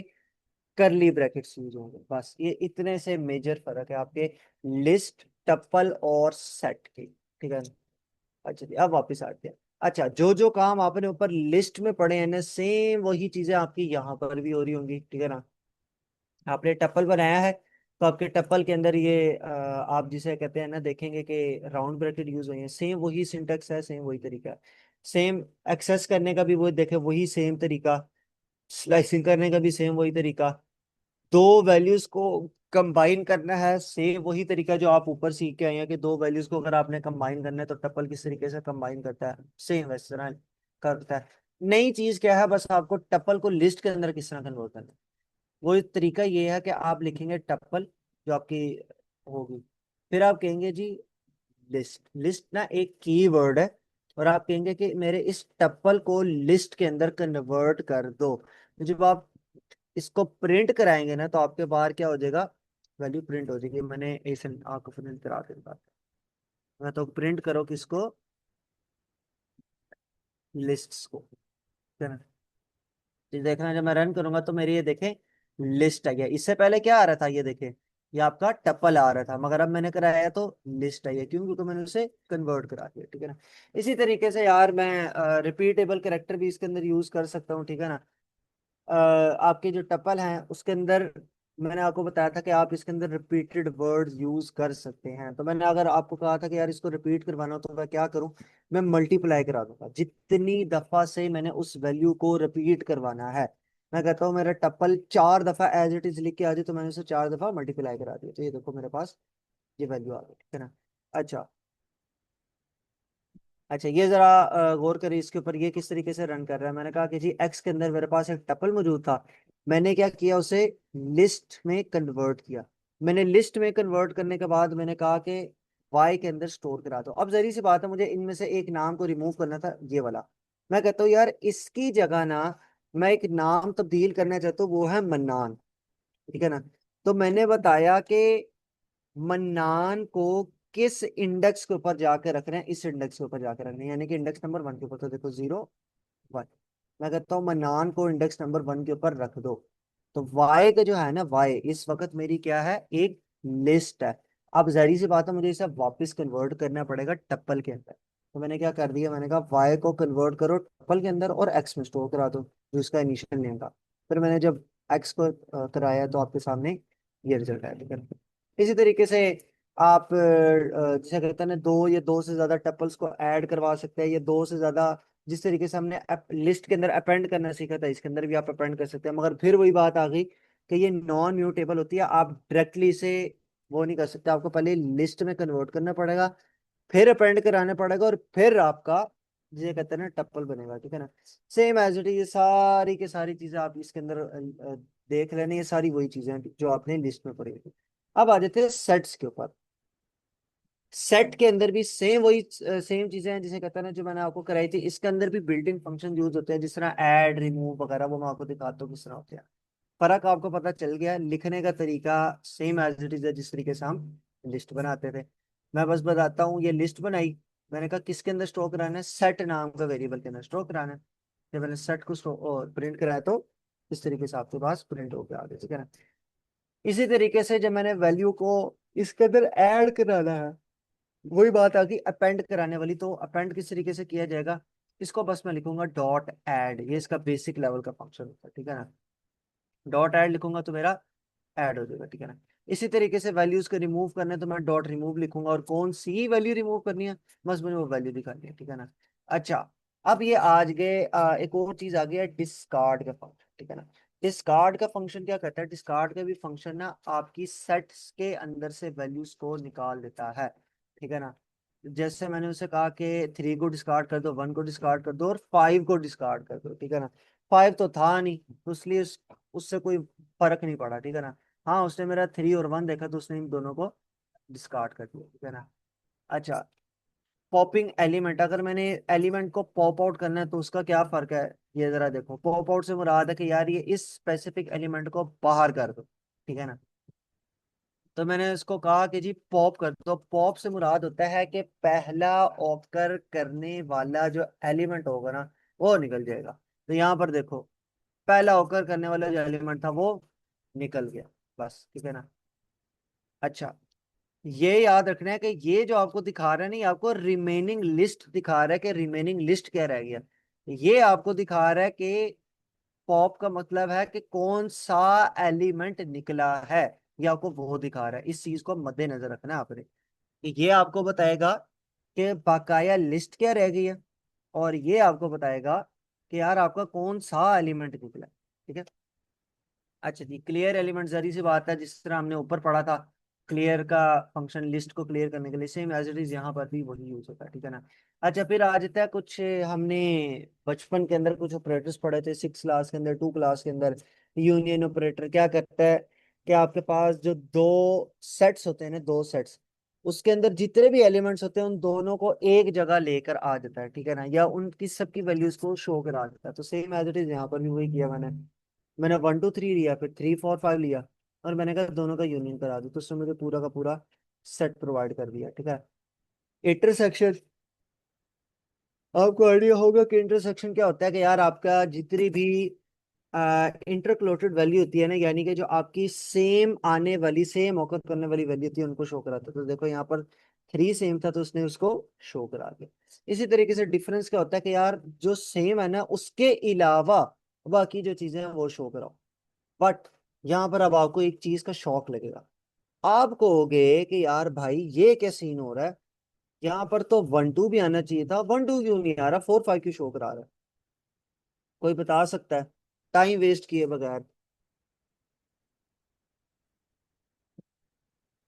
करली ब्रैकेट्स यूज होंगे। बस ये इतने से मेजर फर्क है आपके लिस्ट, टप्पल और सेट के, ठीक है। अच्छा जी, अब वापस आते हैं। अच्छा, जो जो काम आपने ऊपर लिस्ट में पढ़े हैं ना, सेम वही चीजें आपकी यहाँ पर भी हो रही होंगी, ठीक है ना। आपने टप्पल बनाया है तो आपके टप्पल के अंदर ये आप जिसे कहते हैं ना, देखेंगे कि राउंड ब्रैकेट यूज हुए हैं, सेम वही सिंटेक्स है, सेम वही तरीका है। सेम एक्सेस करने का भी वो देखे वही सेम तरीका, स्लाइसिंग करने का भी सेम वही तरीका, दो वैल्यूज को कंबाइन करना है, सेम वही तरीका जो आप ऊपर सीख के आए हैं कि दो वैल्यूज को अगर आपने कंबाइन करना है तो टप्पल किस तरीके से कंबाइन करता है, सेम वैसे तरह करता है। नई चीज क्या है, बस आपको टप्पल को लिस्ट के अंदर किस तरह कन्वर्ट करना है। वो तरीका ये है कि आप लिखेंगे टप्पल जो आपकी होगी, फिर आप कहेंगे जी लिस्ट। लिस्ट ना एक की वर्ड है, और आप कहेंगे कि मेरे इस टप्पल को लिस्ट के अंदर कन्वर्ट कर दो। तो जब आप इसको प्रिंट कराएंगे ना तो आपके बाहर क्या हो जाएगा, वैल्यू प्रिंट हो जाएगी। मैंने ऐसे आपको प्रिंट करा देता, मैं तो प्रिंट करो किसको, लिस्ट्स को, है ना। ये देखना जब मैं रन करूंगा तो मेरी ये देखें लिस्ट आ गया, इससे पहले क्या आ रहा था ये देखें, ये आपका टप्पल आ रहा था, मगर अब मैंने कराया तो लिस्ट आई है, क्यों, क्योंकि मैंने उसे कन्वर्ट करा दिया, ठीक है ना। इसी तरीके से यार मैं रिपीटेबल कैरेक्टर भी इसके अंदर यूज कर सकता हूँ, ठीक है ना। आपके जो टपल हैं उसके अंदर मैंने आपको बताया था कि आप इसके अंदर रिपीटेड वर्ड्स यूज कर सकते हैं, तो मैंने अगर आपको कहा था कि यार इसको रिपीट करवाना हो तो मैं क्या करूं, मैं मल्टीप्लाई करा दूंगा, जितनी दफा से मैंने उस वैल्यू को रिपीट करवाना है। मैं कहता हूँ मेरा टप्पल 4 दफा एज इट इज लिख के आ जाए, तो मैंने उसे 4 दफा मल्टीप्लाई करा दिया, तो ये देखो मेरे पास ये वैल्यू आ गई, ठीक है ना। अच्छा, अच्छा ये जरा गौर करिए इसके ऊपर, ये किस तरीके से रन कर रहा है। मैंने कहा कि जी एक्स के अंदर मेरे पास एक टपल मौजूद था, मैंने क्या किया, उसे लिस्ट में कन्वर्ट किया। मैंने लिस्ट में कन्वर्ट करने के बाद मैंने कहा कि वाई के अंदर स्टोर करा दो। अब जरी सी बात है, मुझे इनमें से एक नाम को रिमूव करना था, ये वाला। मैं कहता हूँ यार इसकी जगह ना मैं एक नाम तब्दील करना चाहता हूँ, वो है मन्नान, ठीक है ना। तो मैंने बताया कि मन्नान को किस इंडेक्स के ऊपर जाके रखना है, इस इंडेक्स के ऊपर जाके रखना है, यानी कि इंडेक्स नंबर 1 के ऊपर, तो देखो 0 1। मैं कहता हूँ मन्नान को इंडेक्स नंबर 1 के ऊपर रख दो। तो वाई का जो है ना, वाई इस वक्त मेरी क्या है, एक लिस्ट है। अब जहरी सी बात है, मुझे इसे वापस कन्वर्ट करना पड़ेगा टप्पल के अंदर। तो मैंने क्या कर दिया, मैंने कहा वाई को कन्वर्ट करो टप्पल के अंदर और एक्स में स्टोर करा दो, जो इसका इनिशियल नेम था। फिर मैंने जब एक्स को कराया तो आपके सामने ये रिजल्ट आया, ठीक है। इसी तरीके से आप जैसे कहते हैं ना, दो या दो से ज्यादा टपल्स को ऐड करवा सकते हैं, या दो से ज्यादा, जिस तरीके से हमने लिस्ट के अंदर अपेंड करना सीखा था, इसके अंदर भी आप अपेंड कर सकते हैं। मगर फिर वही बात आ गई कि ये नॉन म्यूटेबल होती है, आप डायरेक्टली इसे वो नहीं कर सकते, आपको पहले लिस्ट में कन्वर्ट करना पड़ेगा, फिर अपेंड कराना पड़ेगा, और फिर आपका जिसे कहते हैं ना टप्पल बनेगा, ठीक है ना। सेम एज इट इज, ये सारी की सारी चीजें आप इसके अंदर देख लेने, ये सारी वही चीजें हैं जो आपने लिस्ट में पढ़ी थी। अब आ जाते हैं सेट्स के ऊपर। सेट के अंदर भी सेम वही सेम चीजें हैं जिसे कहते हैं ना, जो मैंने आपको कराई थी। इसके अंदर भी बिल्ट इन फंक्शन यूज होते हैं, जिस तरह ऐड, रिमूव वगैरह, वो मैं आपको दिखाता हूँ किस तरह होते हैं। फर्क आपको पता चल गया, लिखने का तरीका सेम एज इट इज है जिस तरीके से हम लिस्ट बनाते थे। मैं बस बताता हूँ, ये लिस्ट बनाई, मैंने कहा किसके अंदर स्टोर कराना है, सेट नाम का वेरिएबल के अंदर स्टोर कराना है। जब मैंने सेट को प्रिंट कराया तो इस तरीके से आपके पास प्रिंट होकर आ गया, ठीक है ना। इसी तरीके से जब मैंने वैल्यू को इसके अंदर ऐड कराना है, वही बात आ गई अपेंड कराने वाली। तो अपेंड किस तरीके से किया जाएगा, इसको बस मैं लिखूंगा डॉट ऐड, ये इसका बेसिक लेवल का फंक्शन होता है, ठीक है ना। डॉट ऐड लिखूंगा तो मेरा ऐड हो जाएगा, ठीक है ना। इसी तरीके से वैल्यूज को रिमूव करना है तो मैं डॉट रिमूव लिखूंगा, और कौन सी वैल्यू रिमूव करनी है, बस मुझे वो वैल्यू दिखानी है, ठीक है ना। अच्छा, अब ये आज गए एक और चीज आ गई है, डिस्कार्ड का फंक्शन, ठीक है ना। डिस्कार्ड का फंक्शन क्या करता है, डिस्कार्ड का भी फंक्शन ना आपकी सेट्स के अंदर से वैल्यूज को निकाल देता है, ठीक है ना। जैसे मैंने उसे कहा कि 3 को डिस्कार्ड कर दो, 1 को डिस्कार्ड कर दो, और 5 को डिस्कार्ड कर दो, ठीक है ना। 5 तो था नहीं, तो इसलिए उससे कोई फर्क नहीं पड़ा, ठीक है ना। हाँ, उसने मेरा 3 और 1 देखा तो उसने इन दोनों को डिस्कार्ड कर दिया, ठीक है ना। अच्छा, पॉपिंग एलिमेंट, अगर मैंने एलिमेंट को पॉप आउट करना है तो उसका क्या फर्क है, ये जरा देखो। पॉप आउट से मुराद है कि यार ये इस स्पेसिफिक एलिमेंट को बाहर कर दो, ठीक है ना। तो मैंने इसको कहा कि जी पॉप कर दो। पॉप से मुराद होता है कि पहला ऑकर करने वाला जो एलिमेंट होगा ना, वो निकल जाएगा। तो यहाँ पर देखो, पहला ऑकर करने वाला जो एलिमेंट था वो निकल गया, बस, ठीक है ना। अच्छा, ये याद रखना है कि ये जो आपको दिखा रहा है ना, ये आपको रिमेनिंग लिस्ट दिखा रहा है कि रिमेनिंग लिस्ट क्या रह गया। ये आपको दिखा रहा है कि पॉप का मतलब है कि कौन सा एलिमेंट निकला है, ये आपको वो दिखा रहा है। इस चीज को मद्देनजर रखना है आपने, कि ये आपको बताएगा कि बकाया लिस्ट क्या रह गई है, और ये आपको बताएगा कि यार आपका कौन सा एलिमेंट निकला है, ठीक है। अच्छा जी, क्लियर एलिमेंट जरी सी बात है, जिस तरह हमने ऊपर पढ़ा था, क्लियर का फंक्शन लिस्ट को क्लियर करने के लिए, सेम एज इट इज यहाँ पर भी वही यूज होता है, ठीक है ना। अच्छा, फिर आ जाता है कुछ, हमने बचपन के अंदर कुछ ऑपरेटर्स पढ़े थे, 6 क्लास के अंदर, 2 क्लास के अंदर। यूनियन ऑपरेटर क्या करता है कि आपके पास जो दो सेट्स होते हैं ना, 2 सेट्स, उसके अंदर जितने भी एलिमेंट्स होते हैं उन दोनों को एक जगह लेकर आ जाता है, ठीक है ना, या उनकी सबकी वैल्यूज को शो करा देता है। तो सेम एज इट इज यहाँ पर भी वही किया मैंने। मैंने 1 2 3 लिया, फिर 3 4 5 लिया, और मैंने कहा दोनों का यूनियन करा दो, तो उसने मुझे पूरा का पूरा सेट प्रोवाइड कर दिया, ठीक है। इंटरसेक्शन, आपको आइडिया होगा कि इंटरसेक्शन क्या होता है, कि यार आपका जितनी भी इंटरक्लोटेड वैल्यू होती है ना, यानी कि जो आपकी सेम आने वाली, सेम ऑकर करने वाली वैल्यू होती है, उनको शो कराता है। तो देखो यहाँ पर 3 सेम था तो उसने उसको शो करा दिया। इसी तरीके से डिफरेंस क्या होता है कि यार जो सेम है ना, उसके अलावा बाकी जो चीजें हैं वो शो कराओ। बट यहाँ पर अब आपको एक चीज का शौक लगेगा। आप कहोगे कि यार भाई ये क्या सीन हो रहा है, यहाँ पर तो 1 2 भी आना चाहिए था, 1 2 क्यों नहीं आ रहा, 4 5 क्यों शो करा रहा है। कोई बता सकता है, टाइम वेस्ट किए बगैर।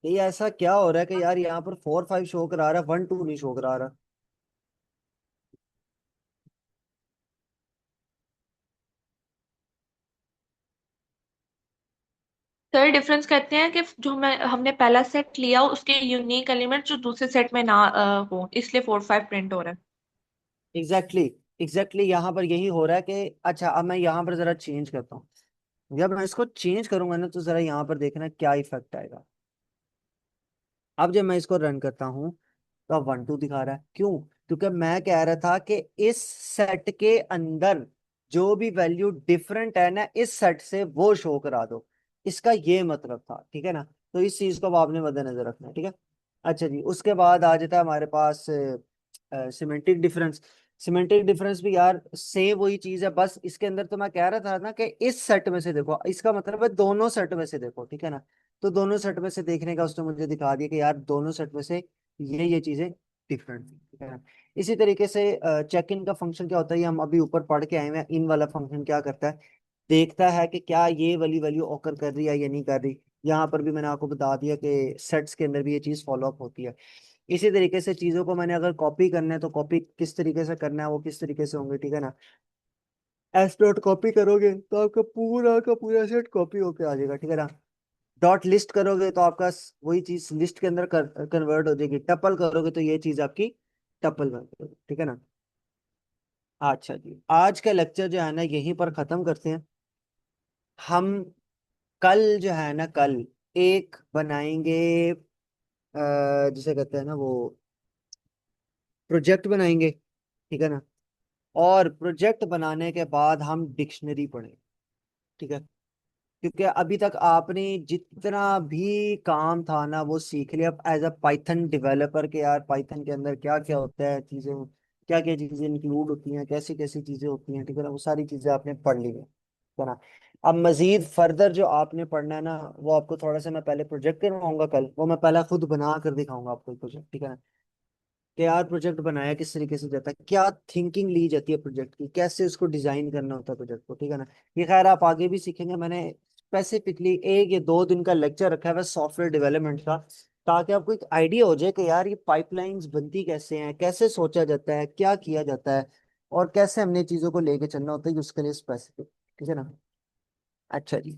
ये ऐसा क्या हो रहा है कि यार यहाँ पर 4 5 शो करा रहा है, 1 2 नहीं शो करा रहा। सर डिफरेंस कहते हैं कि जो हमने पहला सेट लिया उसके यूनिक एलिमेंट जो दूसरे सेट में ना हो, इसलिए 4 5 प्रिंट हो रहा है। एग्जैक्टली, एग्जैक्टली यहाँ पर यही हो रहा है कि अच्छा, अब मैं यहाँ पर जरा चेंज करता हूँ। जब मैं इसको चेंज करूंगा ना, तो जरा यहाँ पर देखना क्या इफेक्ट आएगा। अब जब मैं इसको रन करता हूँ तो अब 1 2 दिखा रहा है, क्यों? क्योंकि मैं कह रहा था कि इस सेट के अंदर जो भी वैल्यू डिफरेंट है ना इस सेट से, वो शो करा दो। इसका ये मतलब था, ठीक है ना। तो इस चीज को अब आपने मद्देनजर रखना है, ठीक है। अच्छा जी, उसके बाद आ जाता है हमारे पास सिमेंटिक डिफरेंस। सिमेंटिक डिफरेंस भी यार सेम वही चीज है, बस इसके अंदर तो मैं कह रहा था ना कि इस सेट में से देखो, इसका मतलब है दोनों सेट में से देखो, ठीक है ना। तो दोनों सेट में से देखने का उसने मुझे दिखा दिया कि यार दोनों सेट में से ये चीजें डिफरेंट थी, ठीक है ना। इसी तरीके से चेक इन का फंक्शन क्या होता है, ये हम अभी ऊपर पढ़ के आए हुए हैं। इन वाला फंक्शन क्या करता है, देखता है कि क्या ये वाली वैल्यू ऑकर कर रही है या नहीं कर रही। यहाँ पर भी मैंने आपको बता दिया कि सेट्स के अंदर भी ये चीज फॉलो अप होती है। इसी तरीके से चीजों को मैंने अगर कॉपी करना है तो कॉपी किस तरीके से करना है, वो किस तरीके से होंगे, ठीक है ना। एस डॉट कॉपी करोगे तो आपका पूरा का पूरा सेट कॉपी होके आ जाएगा, ठीक है ना। डॉट लिस्ट करोगे तो आपका वही चीज लिस्ट के अंदर कन्वर्ट हो जाएगी। टपल करोगे तो ये चीज आपकी टपल बन जाएगी, ठीक है ना। अच्छा जी, आज का लेक्चर जो है ना यहीं पर खत्म करते हैं। हम कल जो है ना, कल एक बनाएंगे, जिसे कहते हैं ना वो, प्रोजेक्ट बनाएंगे, ठीक है ना। और प्रोजेक्ट बनाने के बाद हम डिक्शनरी पढ़ेंगे, ठीक है। क्योंकि अभी तक आपने जितना भी काम था ना वो सीख लिया एज अ पाइथन डेवलपर के। यार पाइथन के अंदर क्या क्या होता है चीजें, क्या क्या चीजें इंक्लूड होती हैं, कैसी कैसी चीजें होती हैं, ठीक है ना। वो सारी चीजें आपने पढ़ ली है ना। अब मजीद फर्दर जो आपने पढ़ना है ना, वो आपको थोड़ा सा मैं पहले प्रोजेक्ट करवाऊंगा कल, वो मैं पहले खुद बना कर दिखाऊंगा आपको प्रोजेक्ट, ठीक है ना। कि यार प्रोजेक्ट बनाया किस तरीके से जाता है, क्या थिंकिंग ली जाती है प्रोजेक्ट की, कैसे उसको डिजाइन करना होता है प्रोजेक्ट को, ठीक है ना। ये खैर आप आगे भी सीखेंगे। मैंने स्पेसिफिकली 1 या 2 दिन का लेक्चर रखा है वह सॉफ्टवेयर डेवलपमेंट का, ताकि आपको एक आइडिया हो जाए कि यार ये पाइपलाइंस बनती कैसे हैं, कैसे सोचा जाता है, क्या किया जाता है, और कैसे हमने चीजों को लेके चलना होता है उसके लिए स्पेसिफिक, ठीक है ना। अच्छा जी,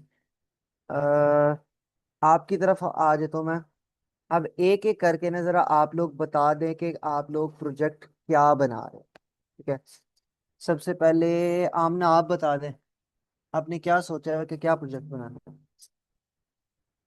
आपकी तरफ आ जाता हूँ मैं। अब एक एक करके ना जरा आप लोग बता दें कि आप लोग प्रोजेक्ट क्या बना रहे हैं, ठीक है। सबसे पहले आमना आप बता दें, आपने क्या सोचा है कि क्या प्रोजेक्ट बनाना है।